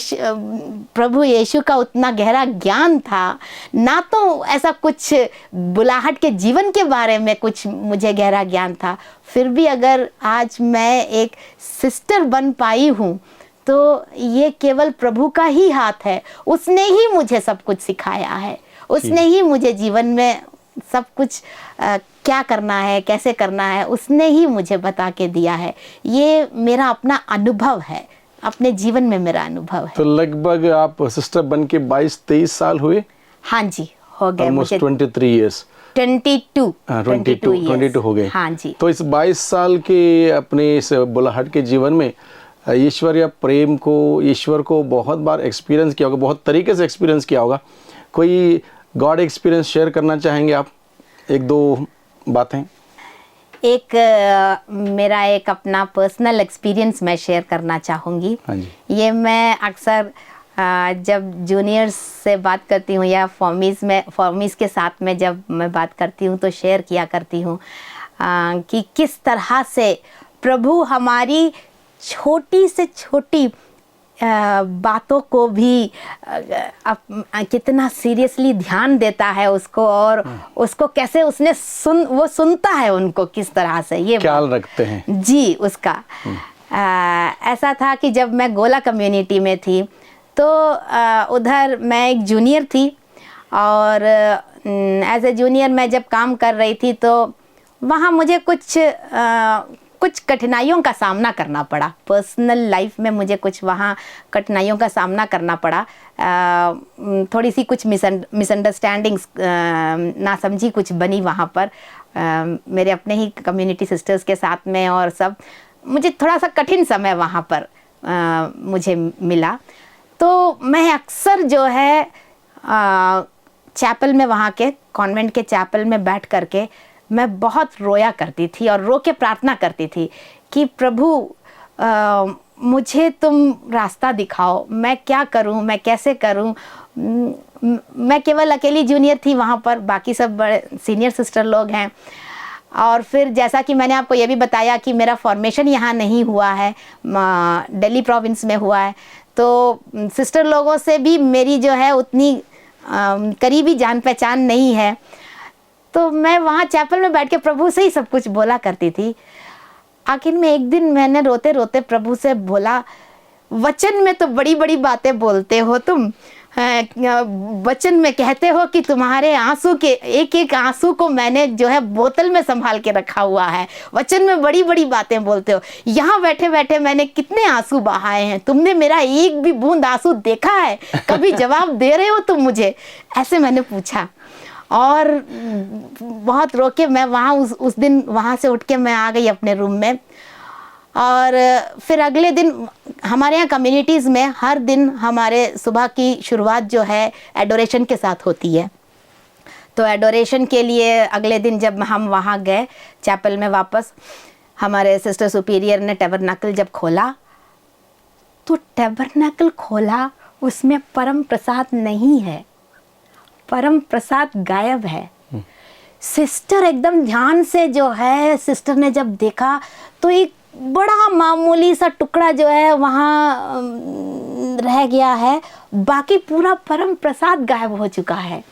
प्रभु यीशु का उतना गहरा ज्ञान था, ना तो ऐसा कुछ बुलाहट के जीवन के बारे में कुछ मुझे गहरा ज्ञान था। फिर भी अगर आज मैं एक सिस्टर बन पाई हूँ, तो ये केवल प्रभु का ही हाथ है। उसने ही मुझे सब कुछ सिखाया है, उसने ही मुझे जीवन में सब कुछ क्या करना है, कैसे करना है, उसने ही मुझे बता के दिया है। ये मेरा अपना अनुभव है, अपने जीवन में मेरा अनुभव है। तो लगभग आप सिस्टर बन के 22-23 साल हुए? हाँ जी, हो गए मुझे 23 इयर्स। 22 हो गए। हाँ जी। तो इस 22 साल के अपने इस बुलाहट के जीवन में ईश्वरीय प्रेम को, ईश्वर को बहुत बार एक्सपीरियंस किया होगा, बहुत तरीके से एक्सपीरियंस किया होगा। कोई गॉड एक्सपीरियंस शेयर करना चाहेंगे आप? 1-2 बातें। मेरा एक अपना पर्सनल एक्सपीरियंस मैं शेयर करना चाहूँगी। हाँ जी। ये मैं अक्सर जब जूनियर्स से बात करती हूँ या फॉर्मीज़ के साथ में जब मैं बात करती हूँ, तो शेयर किया करती हूँ कि किस तरह से प्रभु हमारी छोटी से छोटी बातों को भी कितना सीरियसली ध्यान देता है उसको, और उसको कैसे उसने वो सुनता है उनको किस तरह से, ये ख्याल रखते हैं जी उसका। ऐसा था कि जब मैं गोला कम्युनिटी में थी, तो उधर मैं एक जूनियर थी, और एज ए जूनियर मैं जब काम कर रही थी, तो वहाँ मुझे कुछ कठिनाइयों का सामना करना पड़ा। पर्सनल लाइफ में मुझे कुछ वहाँ कठिनाइयों का सामना करना पड़ा। थोड़ी सी कुछ मिसअंडरस्टैंडिंग्स, नासमझी कुछ बनी वहाँ पर मेरे अपने ही कम्युनिटी सिस्टर्स के साथ में, और सब मुझे थोड़ा सा कठिन समय वहाँ पर मुझे मिला। तो मैं अक्सर जो है चैपल में, वहाँ के कॉन्वेंट के चैपल में बैठ करके मैं बहुत रोया करती थी और रो के प्रार्थना करती थी कि प्रभु मुझे तुम रास्ता दिखाओ, मैं क्या करूं, मैं कैसे करूं। मैं केवल अकेली जूनियर थी वहाँ पर, बाकी सब बड़े सीनियर सिस्टर लोग हैं। और फिर जैसा कि मैंने आपको ये भी बताया कि मेरा फॉर्मेशन यहाँ नहीं हुआ है, दिल्ली प्रोविंस में हुआ है, तो सिस्टर लोगों से भी मेरी जो है उतनी करीबी जान पहचान नहीं है। तो मैं वहाँ चैपल में बैठ के प्रभु से ही सब कुछ बोला करती थी। आखिर में एक दिन मैंने रोते रोते प्रभु से बोला, वचन में तो बड़ी बड़ी बातें बोलते हो तुम, वचन में कहते हो कि तुम्हारे आंसू के एक एक आंसू को मैंने जो है बोतल में संभाल के रखा हुआ है। वचन में बड़ी बड़ी बातें बोलते हो। यहाँ बैठे बैठे मैंने कितने आंसू बहाए हैं, तुमने मेरा एक भी बूंद आंसू देखा है? कभी जवाब दे रहे हो तुम मुझे? ऐसे मैंने पूछा और बहुत रो के मैं वहाँ उस दिन वहाँ से उठ के मैं आ गई अपने रूम में। और फिर अगले दिन हमारे यहाँ कम्युनिटीज़ में हर दिन हमारे सुबह की शुरुआत जो है एडोरेशन के साथ होती है। तो एडोरेशन के लिए अगले दिन जब हम वहाँ गए चैपल में वापस, हमारे सिस्टर सुपीरियर ने टैबरनेकल जब खोला तो टैबरनेकल खोला, उसमें परम प्रसाद नहीं है, परम प्रसाद गायब है। सिस्टर एकदम ध्यान से जो है, सिस्टर ने जब देखा तो एक बड़ा मामूली सा टुकड़ा जो है वहाँ रह गया है, बाकी पूरा परम प्रसाद गायब हो चुका है।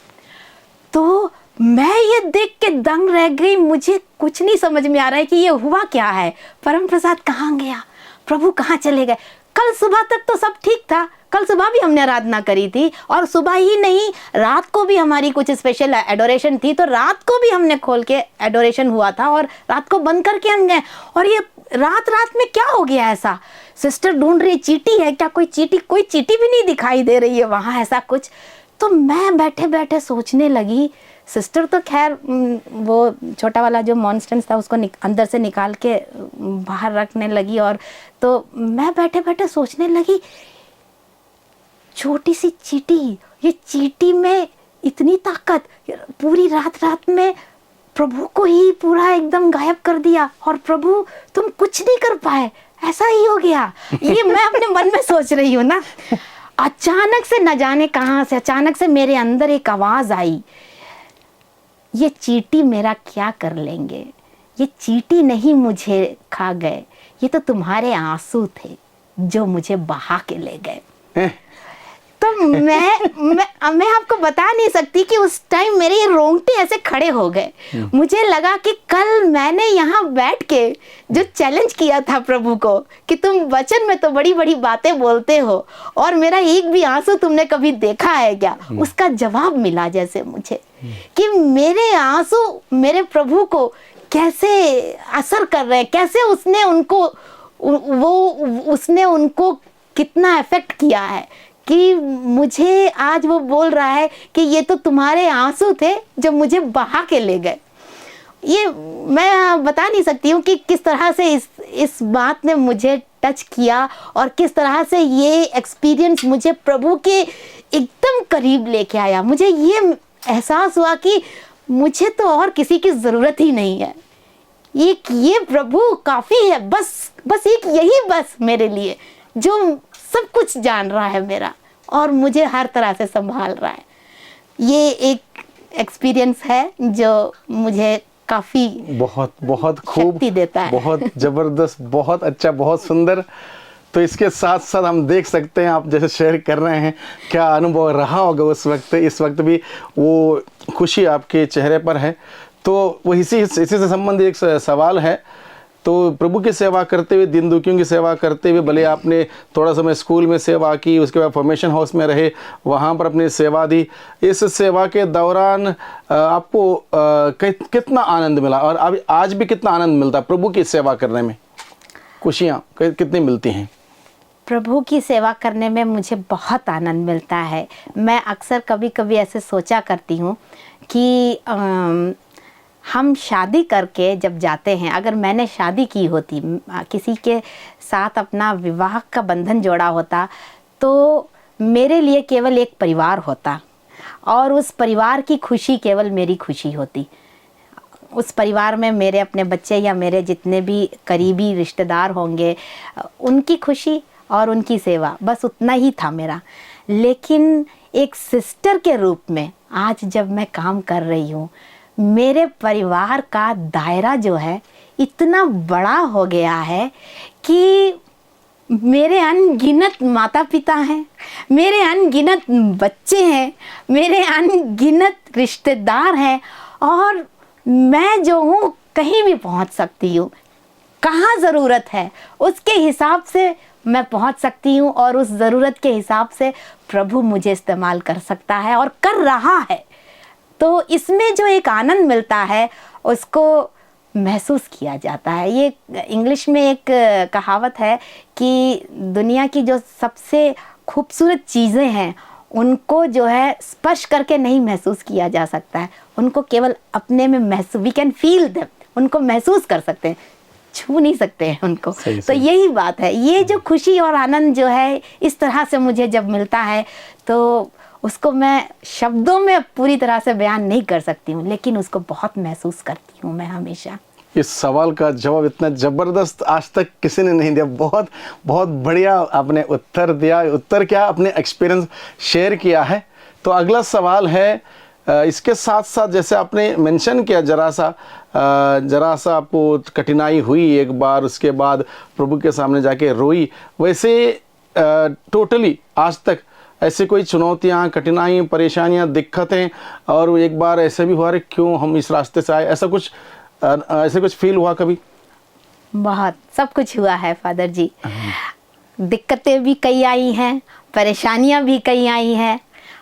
तो मैं ये देख के दंग रह गई, मुझे कुछ नहीं समझ में आ रहा है कि ये हुआ क्या है, परम प्रसाद कहाँ गया, प्रभु कहाँ चले गए। कल सुबह तक तो सब ठीक था, कल सुबह भी हमने आराधना करी थी और सुबह ही नहीं रात को भी हमारी कुछ स्पेशल एडोरेशन थी, तो रात को भी हमने खोल के एडोरेशन हुआ था और रात को बंद करके हम गए। और ये रात रात में क्या हो गया ऐसा? सिस्टर ढूंढ रही, चींटी है क्या? कोई चींटी भी नहीं दिखाई दे रही है वहाँ, ऐसा कुछ। तो मैं बैठे बैठे सोचने लगी, सिस्टर तो खैर वो छोटा वाला जो मॉन्स्टेंस था उसको अंदर से निकाल के बाहर रखने लगी। और तो मैं बैठे बैठे सोचने लगी, छोटी सी चींटी, ये चींटी में इतनी ताकत, पूरी रात रात में प्रभु को ही पूरा एकदम गायब कर दिया और प्रभु तुम कुछ नहीं कर पाए, ऐसा ही हो गया। ये मैं अपने मन में सोच रही हूँ ना। अचानक से न जाने कहाँ से अचानक से मेरे अंदर एक आवाज आई, ये चींटी मेरा क्या कर लेंगे, ये चींटी नहीं मुझे खा गए, ये तो तुम्हारे आंसू थे जो मुझे बहा के ले गए। तो मैं आपको बता नहीं सकती कि उस टाइम मेरे ये रोंगटे ऐसे खड़े हो गए। मुझे लगा कि कल मैंने यहाँ बैठ के जो चैलेंज किया था प्रभु को कि तुम वचन में तो बड़ी बड़ी बातें बोलते हो और मेरा एक भी आंसू तुमने कभी देखा है क्या, उसका जवाब मिला जैसे मुझे कि मेरे आंसू मेरे प्रभु को कैसे असर कर रहे हैं, कैसे उसने उनको कितना इफेक्ट किया है कि मुझे आज वो बोल रहा है कि ये तो तुम्हारे आंसू थे जो मुझे बहा के ले गए। ये मैं बता नहीं सकती हूँ कि किस तरह से इस बात ने मुझे टच किया और किस तरह से ये एक्सपीरियंस मुझे प्रभु के एकदम करीब लेके आया। मुझे ये एहसास हुआ कि मुझे तो और किसी की ज़रूरत ही नहीं है, ये प्रभु काफ़ी है, बस एक यही बस मेरे लिए जो सब कुछ जान रहा है मेरा और मुझे हर तरह से संभाल रहा है। ये एक एक्सपीरियंस है जो मुझे काफ़ी बहुत खूब शक्ति देता है। बहुत ज़बरदस्त, बहुत अच्छा, बहुत सुंदर। तो इसके साथ साथ हम देख सकते हैं आप जैसे शेयर कर रहे हैं क्या अनुभव रहा होगा उस वक्त, इस वक्त भी वो खुशी आपके चेहरे पर है। तो वो इसी से संबंधित एक सवाल है। तो प्रभु की सेवा करते हुए, दिन दुखियों की सेवा करते हुए, भले आपने थोड़ा समय स्कूल में सेवा की, उसके बाद फॉर्मेशन हाउस में रहे, वहाँ पर अपनी सेवा दी, इस सेवा के दौरान आपको कितना आनंद मिला और अभी आज भी कितना आनंद मिलता है प्रभु की सेवा करने में? खुशियाँ कितनी मिलती हैं? प्रभु की सेवा करने में मुझे बहुत आनंद मिलता है। मैं अक्सर कभी कभी ऐसे सोचा करती हूँ कि हम शादी करके जब जाते हैं, अगर मैंने शादी की होती, किसी के साथ अपना विवाह का बंधन जोड़ा होता, तो मेरे लिए केवल एक परिवार होता और उस परिवार की खुशी केवल मेरी खुशी होती। उस परिवार में मेरे अपने बच्चे या मेरे जितने भी करीबी रिश्तेदार होंगे, उनकी खुशी और उनकी सेवा, बस उतना ही था मेरा। लेकिन एक सिस्टर के रूप में आज जब मैं काम कर रही हूँ, मेरे परिवार का दायरा जो है इतना बड़ा हो गया है कि मेरे अनगिनत माता पिता हैं, मेरे अनगिनत बच्चे हैं, मेरे अनगिनत रिश्तेदार हैं और मैं जो हूँ कहीं भी पहुँच सकती हूँ। कहाँ ज़रूरत है उसके हिसाब से मैं पहुंच सकती हूं और उस ज़रूरत के हिसाब से प्रभु मुझे इस्तेमाल कर सकता है और कर रहा है। तो इसमें जो एक आनंद मिलता है उसको महसूस किया जाता है। ये इंग्लिश में एक कहावत है कि दुनिया की जो सबसे खूबसूरत चीज़ें हैं उनको जो है स्पर्श करके नहीं महसूस किया जा सकता है, उनको केवल अपने में महसूस, वी कैन फील देम, उनको महसूस कर सकते हैं, छू नहीं सकते हैं उनको। तो यही बात है, ये जो खुशी और आनंद जो है इस तरह से मुझे जब मिलता है तो उसको मैं शब्दों में पूरी तरह से बयान नहीं कर सकती हूँ, लेकिन उसको बहुत महसूस करती हूँ मैं हमेशा। इस सवाल का जवाब इतना ज़बरदस्त आज तक किसी ने नहीं दिया। बहुत बहुत बढ़िया आपने उत्तर दिया। उत्तर क्या, अपने एक्सपीरियंस शेयर किया है। तो अगला सवाल है, इसके साथ साथ जैसे आपने मेंशन किया जरा सा आपको कठिनाई हुई एक बार, उसके बाद प्रभु के सामने जाके रोई, वैसे टोटली आज तक ऐसे कोई चुनौतियाँ, कठिनाई, परेशानियाँ, दिक्कतें, और एक बार ऐसे भी हुआ क्यों हम इस रास्ते से आए, ऐसे कुछ फील हुआ कभी? बहुत सब कुछ हुआ है फादर जी। दिक्कतें भी कई आई हैं, परेशानियां भी कई आई हैं,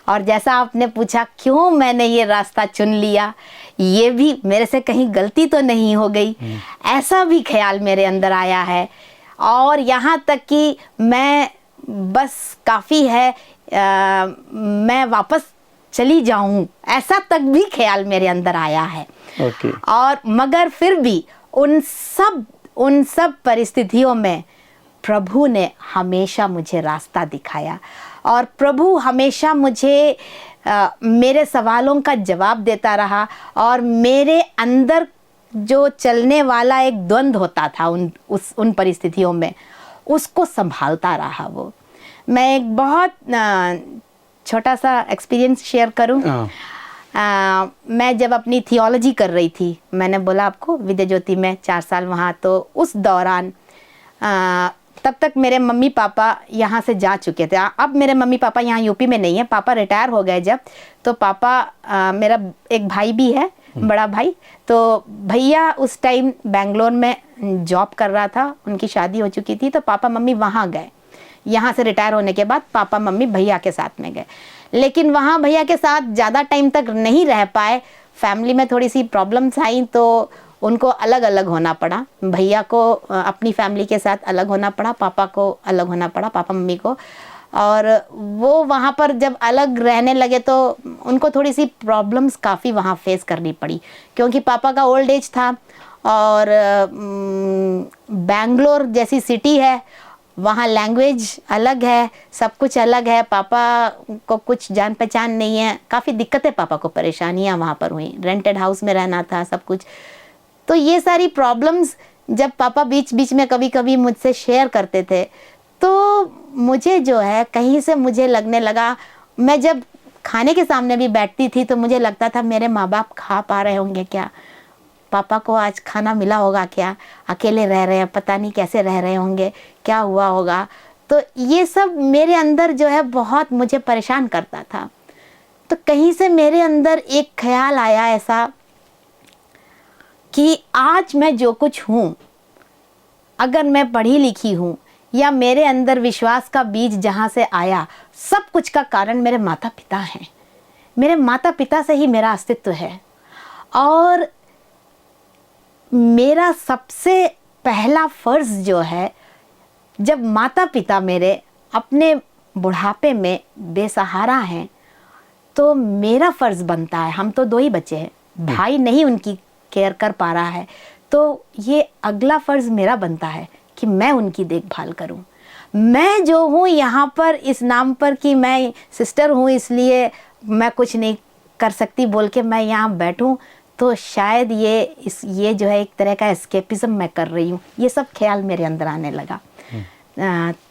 और जैसा आपने पूछा क्यों मैंने ये रास्ता चुन लिया, ये भी मेरे से कहीं गलती तो नहीं हो गई, ऐसा भी ख्याल मेरे अंदर आया है। और यहाँ तक कि मैं बस काफ़ी है, मैं वापस चली जाऊं, ऐसा तक भी ख्याल मेरे अंदर आया है। और मगर फिर भी उन सब परिस्थितियों में प्रभु ने हमेशा मुझे रास्ता दिखाया, और प्रभु हमेशा मुझे मेरे सवालों का जवाब देता रहा, और मेरे अंदर जो चलने वाला एक द्वंद्व होता था उन परिस्थितियों में, उसको संभालता रहा वो। मैं एक बहुत छोटा सा एक्सपीरियंस शेयर करूं। मैं जब अपनी थियोलॉजी कर रही थी, मैंने बोला आपको विद्या ज्योति में 4 साल वहाँ, तो उस दौरान तब तक मेरे मम्मी पापा यहाँ से जा चुके थे। अब मेरे मम्मी पापा यहाँ यूपी में नहीं है, पापा रिटायर हो गए जब, तो पापा मेरा एक भाई भी है, बड़ा भाई, तो भैया उस टाइम बेंगलोर में जॉब कर रहा था, उनकी शादी हो चुकी थी, तो पापा मम्मी वहाँ गए। यहाँ से रिटायर होने के बाद पापा मम्मी भैया के साथ में गए, लेकिन वहाँ भैया के साथ ज़्यादा टाइम तक नहीं रह पाए। फैमिली में थोड़ी सी प्रॉब्लम्स आई तो उनको अलग अलग होना पड़ा। भैया को अपनी फैमिली के साथ अलग होना पड़ा, पापा को अलग होना पड़ा, पापा मम्मी को। और वो वहाँ पर जब अलग रहने लगे तो उनको थोड़ी सी प्रॉब्लम्स काफ़ी वहाँ फेस करनी पड़ी, क्योंकि पापा का ओल्ड एज था, और बेंगलोर जैसी सिटी है, वहाँ लैंग्वेज अलग है, सब कुछ अलग है, पापा को कुछ जान पहचान नहीं है, काफ़ी दिक्कतें, पापा को परेशानियाँ वहाँ पर हुई, रेंटेड हाउस में रहना था, सब कुछ। तो ये सारी प्रॉब्लम्स जब पापा बीच बीच में कभी कभी मुझसे शेयर करते थे, तो मुझे जो है कहीं से मुझे लगने लगा, मैं जब खाने के सामने भी बैठती थी तो मुझे लगता था मेरे माँ बाप खा पा रहे होंगे क्या, पापा को आज खाना मिला होगा क्या, अकेले रह रहे हैं, पता नहीं कैसे रह रहे होंगे, क्या हुआ होगा। तो ये सब मेरे अंदर जो है बहुत मुझे परेशान करता था। तो कहीं से मेरे अंदर एक ख्याल आया ऐसा कि आज मैं जो कुछ हूँ, अगर मैं पढ़ी लिखी हूँ, या मेरे अंदर विश्वास का बीज जहाँ से आया, सब कुछ का कारण मेरे माता पिता हैं। मेरे माता पिता से ही मेरा अस्तित्व है, और मेरा सबसे पहला फ़र्ज़ जो है, जब माता पिता मेरे अपने बुढ़ापे में बेसहारा हैं, तो मेरा फ़र्ज़ बनता है, हम तो 2 ही बच्चे हैं, भाई नहीं उनकी केयर कर पा रहा है, तो ये अगला फ़र्ज़ मेरा बनता है कि मैं उनकी देखभाल करूं। मैं जो हूँ यहाँ पर इस नाम पर कि मैं सिस्टर हूँ, इसलिए मैं कुछ नहीं कर सकती बोल के मैं यहाँ बैठूं, तो शायद ये जो है एक तरह का एस्केपिज्म मैं कर रही हूँ, ये सब ख्याल मेरे अंदर आने लगा।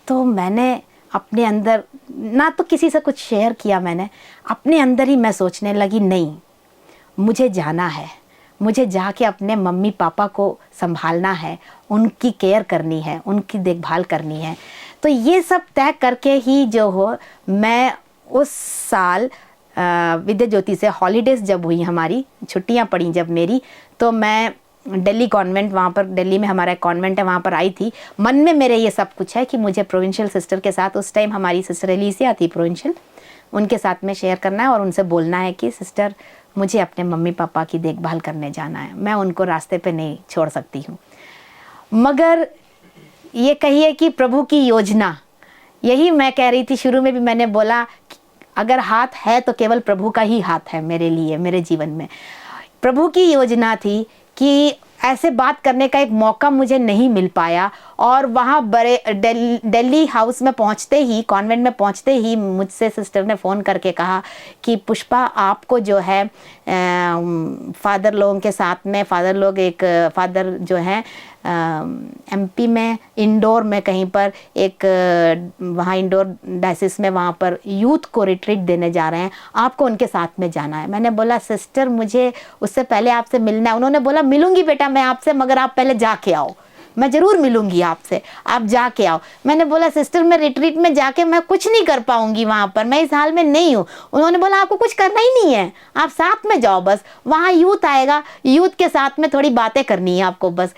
तो मैंने अपने अंदर ना तो किसी से कुछ शेयर किया, मैंने अपने अंदर ही मैं सोचने लगी, नहीं मुझे जाना है, मुझे जाके अपने मम्मी पापा को संभालना है, उनकी केयर करनी है, उनकी देखभाल करनी है। तो ये सब तय करके ही जो हो, मैं उस साल विद्या ज्योति से हॉलीडेज़ जब हुई, हमारी छुट्टियां पड़ी जब मेरी, तो मैं दिल्ली कॉन्वेंट, वहाँ पर दिल्ली में हमारा एक कॉन्वेंट है, वहाँ पर आई थी। मन में मेरे ये सब कुछ है कि मुझे प्रोविंशियल सिस्टर के साथ, उस टाइम हमारी सिस्टर एलिसिया थी प्रोविंशियल, उनके साथ में शेयर करना है और उनसे बोलना है कि सिस्टर मुझे अपने मम्मी पापा की देखभाल करने जाना है, मैं उनको रास्ते पे नहीं छोड़ सकती हूँ। मगर ये कहिए कि प्रभु की योजना, यही मैं कह रही थी शुरू में भी, मैंने बोला अगर हाथ है तो केवल प्रभु का ही हाथ है मेरे लिए, मेरे जीवन में। प्रभु की योजना थी कि ऐसे बात करने का एक मौका मुझे नहीं मिल पाया, और वहाँ बड़े दिल्ली हाउस में पहुँचते ही, कॉन्वेंट में पहुँचते ही मुझसे सिस्टर ने फ़ोन करके कहा कि पुष्पा आपको जो है फादर लोगों के साथ में, फादर जो है एमपी में इंडोर में कहीं पर एक वहाँ इंडोर डायसिस में वहाँ पर यूथ को रिट्रीट देने जा रहे हैं, आपको उनके साथ में जाना है। मैंने बोला सिस्टर मुझे उससे पहले आपसे मिलना है। उन्होंने बोला मिलूंगी बेटा मैं आपसे, मगर आप पहले जाके आओ, मैं ज़रूर मिलूंगी आपसे, आप जाके आओ। मैंने बोला सिस्टर मैं रिट्रीट में जाके मैं कुछ नहीं कर पाऊंगी वहाँ पर, मैं इस हाल में नहीं हूँ। उन्होंने बोला आपको कुछ करना ही नहीं है, आप साथ में जाओ बस, वहाँ यूथ आएगा, यूथ के साथ में थोड़ी बातें करनी है आपको बस,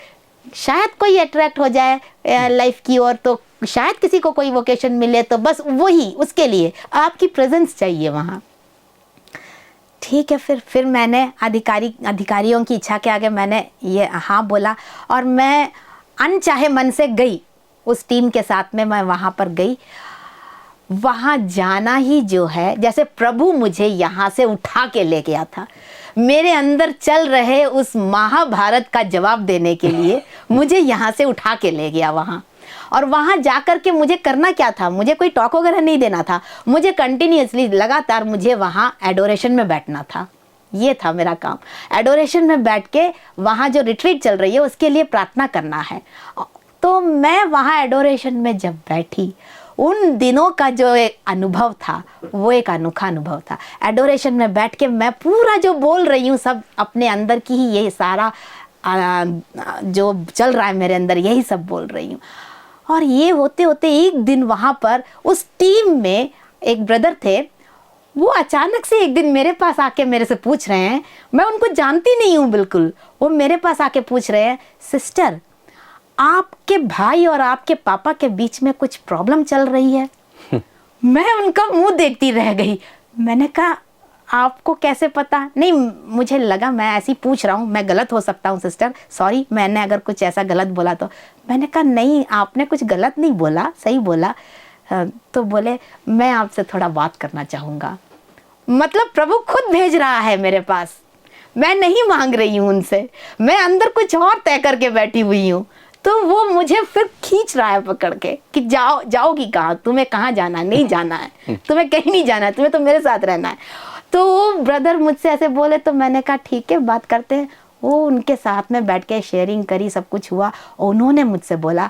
शायद कोई अट्रैक्ट हो जाए लाइफ की ओर, तो शायद किसी को कोई वोकेशन मिले, तो बस वही उसके लिए आपकी प्रेजेंस चाहिए वहाँ। ठीक है, फिर मैंने अधिकारियों की इच्छा के आगे मैंने ये हाँ बोला, और मैं अनचाहे मन से गई उस टीम के साथ में, मैं वहाँ पर गई। वहाँ जाना ही जो है, जैसे प्रभु मुझे यहाँ से उठा के ले गया था, मेरे अंदर चल रहे उस महाभारत का जवाब देने के लिए मुझे यहाँ से उठा के ले गया वहाँ। और वहाँ जाकर के मुझे करना क्या था, मुझे कोई टॉक वगैरह नहीं देना था, मुझे कंटिन्यूअसली लगातार मुझे वहाँ एडोरेशन में बैठना था। ये था मेरा काम, एडोरेशन में बैठ के वहाँ जो रिट्रीट चल रही है उसके लिए प्रार्थना करना है। तो मैं वहाँ एडोरेशन में जब बैठी, उन दिनों का जो एक अनुभव था वो एक अनोखा अनुभव था। एडोरेशन में बैठ के मैं पूरा जो बोल रही हूँ सब अपने अंदर की ही, ये सारा जो चल रहा है मेरे अंदर यही सब बोल रही हूँ। और ये होते होते एक दिन वहाँ पर उस टीम में एक ब्रदर थे, वो अचानक से एक दिन मेरे पास आके मेरे से पूछ रहे हैं, मैं उनको जानती नहीं हूँ बिल्कुल, वो मेरे पास आके पूछ रहे हैं सिस्टर आपके भाई और आपके पापा के बीच में कुछ प्रॉब्लम चल रही है। मैं उनका मुंह देखती रह गई। मैंने कहा आपको कैसे पता? नहीं, मुझे लगा मैं ऐसी पूछ रहा हूँ, मैं गलत हो सकता हूँ सिस्टर, सॉरी मैंने अगर कुछ ऐसा गलत बोला तो। मैंने कहा नहीं आपने कुछ गलत नहीं बोला, सही बोला। तो बोले मैं आपसे थोड़ा बात करना चाहूँगा। मतलब प्रभु खुद भेज रहा है मेरे पास, मैं नहीं मांग रही हूँ उनसे, मैं अंदर कुछ और तय करके बैठी हुई हूँ। तो वो मुझे फिर खींच रहा है पकड़ के कि जाओगी कहाँ, तुम्हें कहाँ जाना है, नहीं जाना है, तुम्हें कहीं नहीं जाना है, तुम्हें तो मेरे साथ रहना है। तो वो ब्रदर मुझसे ऐसे बोले तो मैंने कहा ठीक है बात करते हैं। वो उनके साथ में बैठ के शेयरिंग करी, सब कुछ हुआ। उन्होंने मुझसे बोला,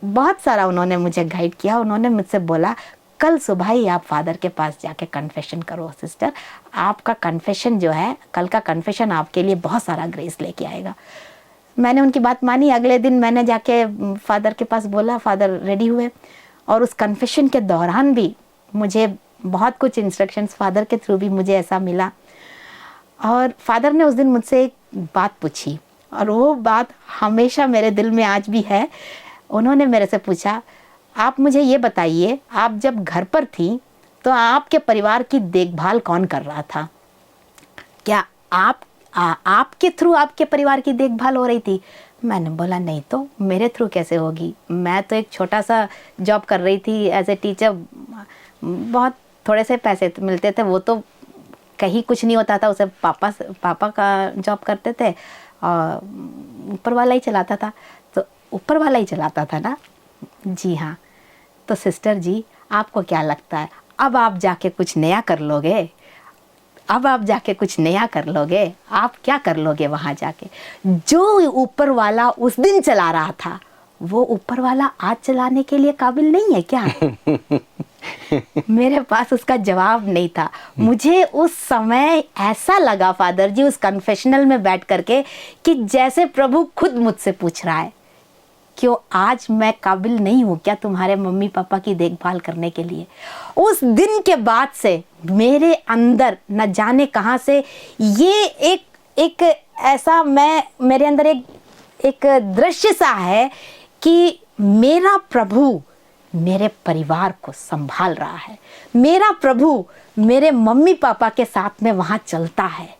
बहुत सारा उन्होंने मुझे गाइड किया। उन्होंने मुझसे बोला कल सुबह ही आप फादर के पास जाके कन्फेशन करो सिस्टर, आपका कन्फेशन जो है, कल का कन्फेशन आपके लिए बहुत सारा ग्रेस लेके आएगा। मैंने उनकी बात मानी। अगले दिन मैंने जाके फादर के पास बोला, फादर रेडी हुए। और उस कन्फेशन के दौरान भी मुझे बहुत कुछ इंस्ट्रक्शंस फादर के थ्रू भी मुझे ऐसा मिला। और फादर ने उस दिन मुझसे एक बात पूछी, और वो बात हमेशा मेरे दिल में आज भी है। उन्होंने मेरे से पूछा, आप मुझे ये बताइए, आप जब घर पर थी तो आपके परिवार की देखभाल कौन कर रहा था? क्या आपके थ्रू आपके परिवार की देखभाल हो रही थी? मैंने बोला नहीं तो मेरे थ्रू कैसे होगी, मैं तो एक छोटा सा जॉब कर रही थी एज ए टीचर, बहुत थोड़े से पैसे मिलते थे, वो तो कहीं कुछ नहीं होता था, उसे पापा का जॉब करते थे और ऊपर वाला ही चलाता था। तो ऊपर वाला ही चलाता था ना? जी हाँ। तो सिस्टर जी आपको क्या लगता है, अब आप जाके कुछ नया कर लोगे? अब आप जाके कुछ नया कर लोगे? आप क्या कर लोगे वहाँ जाके? जो ऊपर वाला उस दिन चला रहा था, वो ऊपर वाला आज चलाने के लिए काबिल नहीं है क्या? मेरे पास उसका जवाब नहीं था। मुझे उस समय ऐसा लगा फादर जी उस कन्फेशनल में बैठ करके कि जैसे प्रभु खुद मुझसे पूछ रहा है, क्यों आज मैं काबिल नहीं हूँ क्या तुम्हारे मम्मी पापा की देखभाल करने के लिए? उस दिन के बाद से मेरे अंदर न जाने कहाँ से ये एक एक ऐसा मेरे अंदर एक दृश्य सा है कि मेरा प्रभु मेरे परिवार को संभाल रहा है, मेरा प्रभु मेरे मम्मी पापा के साथ में वहाँ चलता है,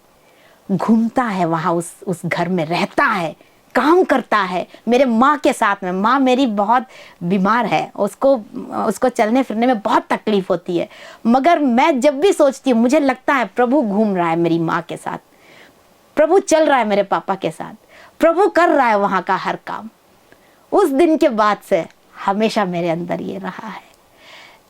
घूमता है वहाँ, उस घर में रहता है, काम करता है मेरे माँ के साथ में। माँ मेरी बहुत बीमार है, उसको चलने फिरने में बहुत तकलीफ होती है, मगर मैं जब भी सोचती हूँ मुझे लगता है प्रभु घूम रहा है मेरी माँ के साथ, प्रभु चल रहा है मेरे पापा के साथ, प्रभु कर रहा है वहाँ का हर काम। उस दिन के बाद से हमेशा मेरे अंदर ये रहा है।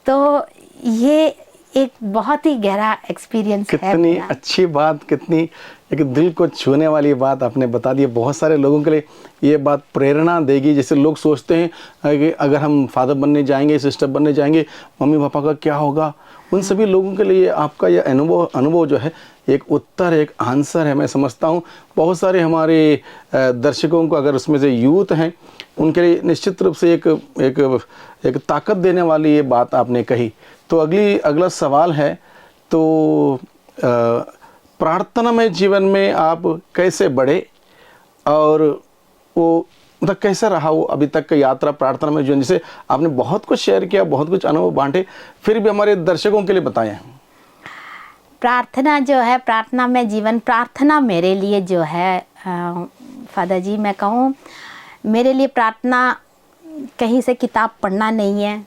तो ये एक बहुत ही गहरा एक्सपीरियंस है। कितनी अच्छी बात, कितनी एक दिल को छूने वाली बात आपने बता दी। बहुत सारे लोगों के लिए ये बात प्रेरणा देगी। जैसे लोग सोचते हैं कि अगर हम फादर बनने जाएंगे, सिस्टर बनने जाएंगे, मम्मी पापा का क्या होगा, उन सभी लोगों के लिए आपका यह अनुभव जो है एक उत्तर, एक आंसर है। मैं समझता हूँ बहुत सारे हमारे दर्शकों को, अगर उसमें से यूथ हैं, उनके लिए निश्चित रूप से एक ताकत देने वाली ये बात आपने कही। तो अगला सवाल है, तो प्रार्थना में जीवन में आप कैसे बढ़े और वो मतलब कैसा रहा वो अभी तक का यात्रा प्रार्थना में जीवन? जैसे आपने बहुत कुछ शेयर किया, बहुत कुछ अनुभव बांटे, फिर भी हमारे दर्शकों के लिए बताएं। प्रार्थना जो है, प्रार्थना में जीवन, प्रार्थना मेरे लिए जो है फादर जी, मैं कहूँ मेरे लिए प्रार्थना कहीं से किताब पढ़ना नहीं है,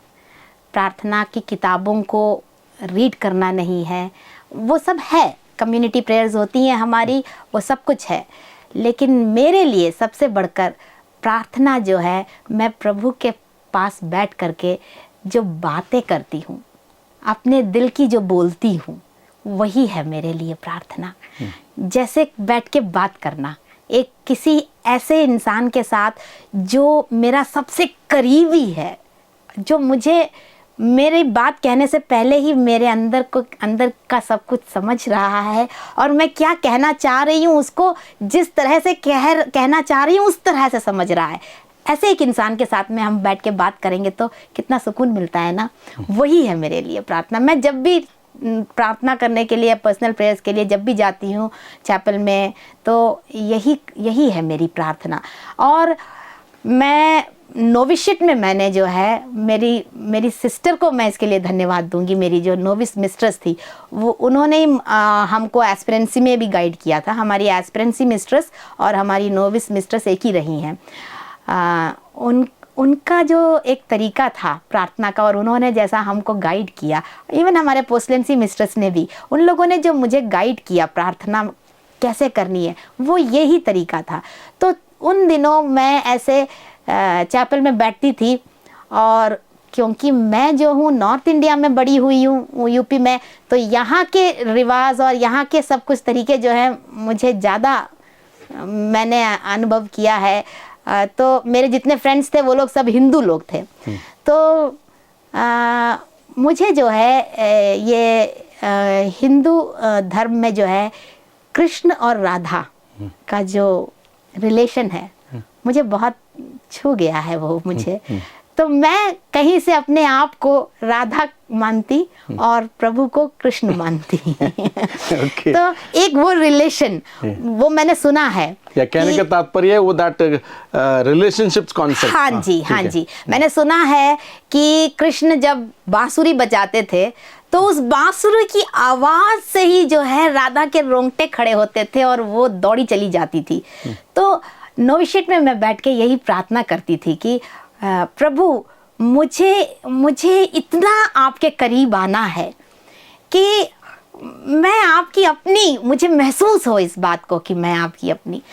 प्रार्थना की किताबों को रीड करना नहीं है, वो सब है, कम्युनिटी प्रेयर्स होती हैं हमारी, वो सब कुछ है, लेकिन मेरे लिए सबसे बढ़कर प्रार्थना जो है, मैं प्रभु के पास बैठ करके जो बातें करती हूँ, अपने दिल की जो बोलती हूँ, वही है मेरे लिए प्रार्थना। जैसे बैठ के बात करना एक किसी ऐसे इंसान के साथ जो मेरा सबसे करीबी है, जो मुझे मेरी बात कहने से पहले ही मेरे अंदर का सब कुछ समझ रहा है, और मैं क्या कहना चाह रही हूँ उसको जिस तरह से कहना चाह रही हूँ उस तरह से समझ रहा है। ऐसे एक इंसान के साथ में हम बैठ के बात करेंगे तो कितना सुकून मिलता है ना। वही है मेरे लिए प्रार्थना। मैं जब भी प्रार्थना करने के लिए, पर्सनल प्रेयर्स के लिए जब भी जाती हूँ चैपल में, तो यही है मेरी प्रार्थना। और मैं नोविशिएट में मैंने जो है मेरी सिस्टर को मैं इसके लिए धन्यवाद दूंगी। मेरी जो नोविस मिस्ट्रेस थी, वो उन्होंने हमको एस्पिरेंसी में भी गाइड किया था। हमारी एस्पिरेंसी मिस्ट्रेस और हमारी नोविस मिस्ट्रेस एक ही रही हैं। उनका जो एक तरीका था प्रार्थना का, और उन्होंने जैसा हमको गाइड किया, इवन हमारे पोस्टलेंसी मिस्ट्रेस ने भी, उन लोगों ने जो मुझे गाइड किया प्रार्थना कैसे करनी है, वो यही तरीका था। तो उन दिनों मैं ऐसे चैपल में बैठती थी, और क्योंकि मैं जो हूँ नॉर्थ इंडिया में बड़ी हुई हूँ, यूपी में, तो यहाँ के रिवाज और यहाँ के सब कुछ तरीके जो हैं मुझे ज़्यादा मैंने अनुभव किया है। तो मेरे जितने फ्रेंड्स थे वो लोग सब हिंदू लोग थे। तो मुझे जो है ये हिंदू धर्म में जो है कृष्ण और राधा का जो रिलेशन है, मुझे बहुत छू गया है वो मुझे। तो मैं कहीं से अपने आप को राधा मानती और प्रभु को कृष्ण मानती। Okay. तो एक वो रिलेशन वो मैंने सुना है। या कहने का तात्पर्य वो दैट रिलेशनशिप्स कॉन्सेप्ट। हाँ जी, हाँ जी, मैंने सुना है कि कृष्ण जब बांसुरी बजाते थे तो उस बांसुरी की आवाज से ही जो है राधा के रोंगटे खड़े होते थे और वो दौड़ी चली जाती थी। तो नोविशिएट में मैं बैठ के यही प्रार्थना करती थी कि प्रभु मुझे इतना आपके करीब आना है कि मैं आपकी अपनी, मुझे महसूस हो इस बात को कि मैं आपकी अपनी।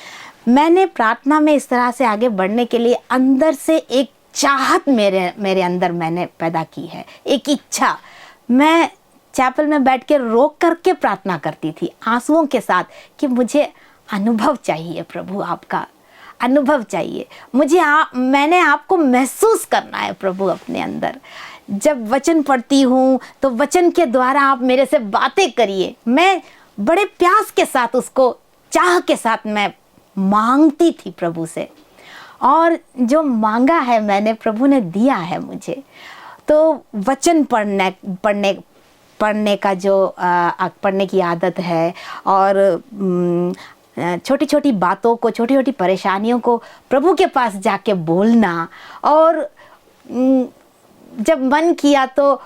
मैंने प्रार्थना में इस तरह से आगे बढ़ने के लिए अंदर से एक चाहत मेरे अंदर मैंने पैदा की है, एक इच्छा। मैं चैपल में बैठ के रोक करके प्रार्थना करती थी आंसुओं के साथ कि मुझे अनुभव चाहिए प्रभु, आपका अनुभव चाहिए मुझे। मैंने आपको महसूस करना है प्रभु अपने अंदर। जब वचन पढ़ती हूँ तो वचन के द्वारा आप मेरे से बातें करिए। मैं बड़े प्यास के साथ उसको, चाह के साथ मैं मांगती थी प्रभु से, और जो मांगा है मैंने प्रभु ने दिया है मुझे। तो वचन पढ़ने का जो पढ़ने की आदत है, और छोटी छोटी बातों को, छोटी छोटी परेशानियों को प्रभु के पास जाके बोलना, और जब मन किया तो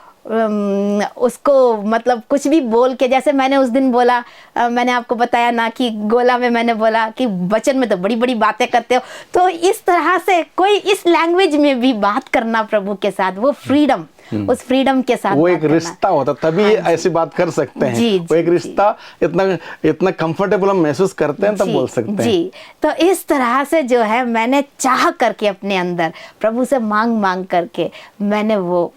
उसको मतलब कुछ भी बोल के, जैसे मैंने उस दिन बोला, मैंने आपको बताया ना कि गोला में मैंने बोला कि वचन में तो बड़ी बड़ी बातें करते हो, तो इस तरह से कोई इस लैंग्वेज में भी बात करना प्रभु के साथ, वो फ्रीडम, उस फ्रीडम के साथ वो बात एक करना। रिश्ता होता, तभी ऐसी बात कर सकते हैं। जी, वो एक जी, रिश्ता इतना कंफर्टेबल हम महसूस करते हैं, तब जी, बोल सकते हैं। जी, तो इस तरह से जो है मैंने चाह करके अपने अंदर प्रभु से मांग करके मैंने वो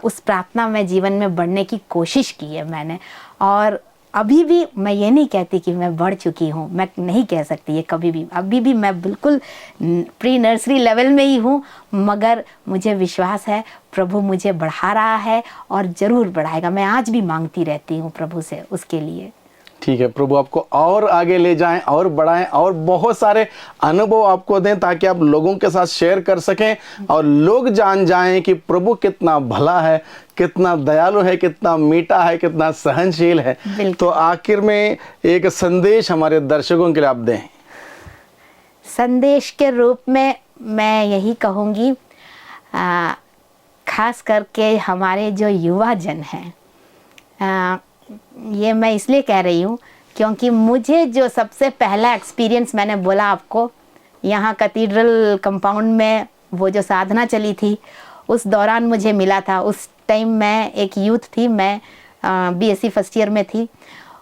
उस प्रार्थना में जीवन में बढ़ने की कोशिश की है मैंने। और अभी भी मैं ये नहीं कहती कि मैं बढ़ चुकी हूँ, मैं नहीं कह सकती ये कभी भी, अभी भी मैं बिल्कुल प्री नर्सरी लेवल में ही हूँ, मगर मुझे विश्वास है प्रभु मुझे बढ़ा रहा है और ज़रूर बढ़ाएगा। मैं आज भी मांगती रहती हूँ प्रभु से उसके लिए। ठीक है, प्रभु आपको और आगे ले जाएं और बढ़ाएं और बहुत सारे अनुभव आपको दें, ताकि आप लोगों के साथ शेयर कर सकें और लोग जान जाएं कि प्रभु कितना भला है, कितना दयालु है, कितना मीठा है, कितना सहनशील है। तो आखिर में एक संदेश हमारे दर्शकों के लिए आप दें। संदेश के रूप में मैं यही कहूँगी, खास करके हमारे जो युवा जन हैं, ये मैं इसलिए कह रही हूँ क्योंकि मुझे जो सबसे पहला एक्सपीरियंस, मैंने बोला आपको, यहाँ कैथेड्रल कंपाउंड में वो जो साधना चली थी उस दौरान मुझे मिला था। उस टाइम मैं एक यूथ थी, मैं बीएससी फर्स्ट ईयर में थी।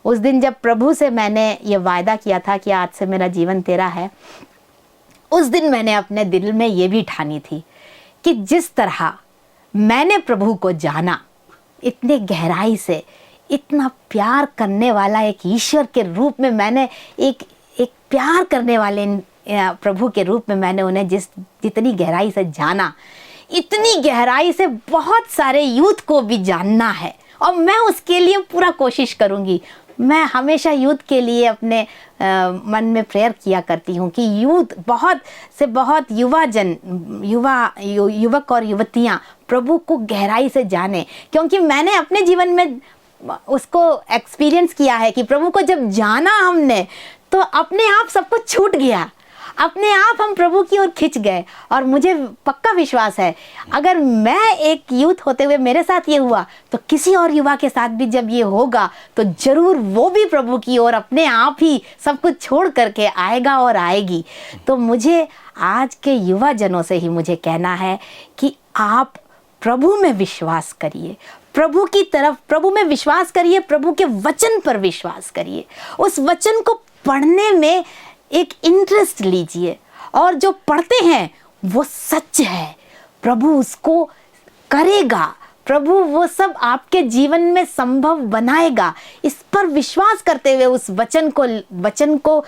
उस दिन जब प्रभु से मैंने ये वायदा किया था कि आज से मेरा जीवन तेरा है, उस दिन मैंने अपने दिल में ये भी ठानी थी कि जिस तरह मैंने प्रभु को जाना, इतने गहराई से, इतना प्यार करने वाला एक ईश्वर के रूप में मैंने एक प्यार करने वाले प्रभु के रूप में मैंने उन्हें जितनी गहराई से जाना, इतनी गहराई से बहुत सारे यूथ को भी जानना है और मैं उसके लिए पूरा कोशिश करूँगी। मैं हमेशा यूथ के लिए अपने मन में प्रेयर किया करती हूँ कि यूथ, बहुत से बहुत युवक और युवतियाँ प्रभु को गहराई से जाने, क्योंकि मैंने अपने जीवन में उसको एक्सपीरियंस किया है कि प्रभु को जब जाना हमने तो अपने आप सब कुछ छूट गया, अपने आप हम प्रभु की ओर खिंच गए। और मुझे पक्का विश्वास है अगर मैं एक यूथ होते हुए मेरे साथ ये हुआ तो किसी और युवा के साथ भी जब ये होगा तो ज़रूर वो भी प्रभु की ओर अपने आप ही सब कुछ छोड़ करके आएगा और आएगी। तो मुझे आज के युवा जनों से ही मुझे कहना है कि आप प्रभु में विश्वास करिए, प्रभु की तरफ, प्रभु में विश्वास करिए, प्रभु के वचन पर विश्वास करिए, उस वचन को पढ़ने में एक इंटरेस्ट लीजिए, और जो पढ़ते हैं वो सच है, प्रभु उसको करेगा, प्रभु वो सब आपके जीवन में संभव बनाएगा। इस पर विश्वास करते हुए उस वचन को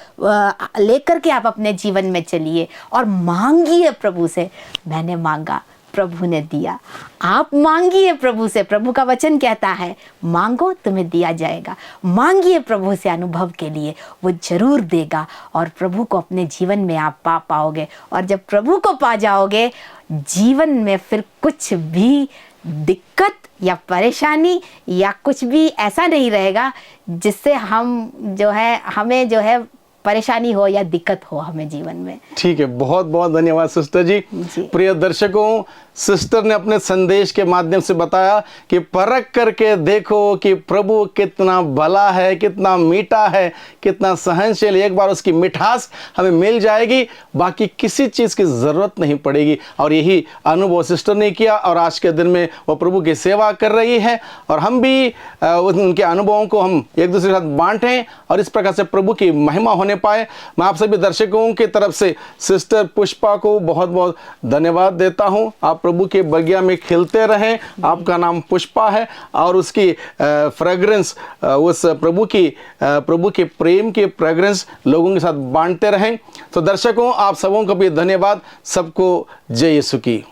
लेकर के आप अपने जीवन में चलिए और मांगिए प्रभु से। मैंने मांगा, प्रभु ने दिया। आप मांगिए प्रभु से, प्रभु का वचन कहता है मांगो तुम्हें दिया जाएगा। मांगिए प्रभु से अनुभव के लिए, वो जरूर देगा और प्रभु को अपने जीवन में आप पा पाओगे। और जब प्रभु को पा जाओगे जीवन में फिर कुछ भी दिक्कत या परेशानी या कुछ भी ऐसा नहीं रहेगा जिससे हमें जो है परेशानी हो या दिक्कत हो हमें जीवन में। ठीक है, बहुत बहुत धन्यवाद सिस्टर जी। प्रिय दर्शकों, सिस्टर ने अपने संदेश के माध्यम से बताया कि परख करके देखो कि प्रभु कितना भला है, कितना मीठा है, कितना सहनशील। एक बार उसकी मिठास हमें मिल जाएगी, बाकी किसी चीज़ की ज़रूरत नहीं पड़ेगी। और यही अनुभव सिस्टर ने किया और आज के दिन में वो प्रभु की सेवा कर रही है। और हम भी उनके अनुभवों को हम एक दूसरे के साथ बांटें और इस प्रकार से प्रभु की महिमा होने पाए। मैं आप सभी दर्शकों की तरफ से सिस्टर पुष्पा को बहुत बहुत धन्यवाद देता हूं। आप प्रभु के बगिया में खिलते रहें। आपका नाम पुष्पा है और उसकी फ्रेग्रेंस, उस प्रभु के प्रेम की फ्रेग्रेंस लोगों के साथ बांटते रहें। तो दर्शकों, आप सबों को भी धन्यवाद। सबको जय यीशु की।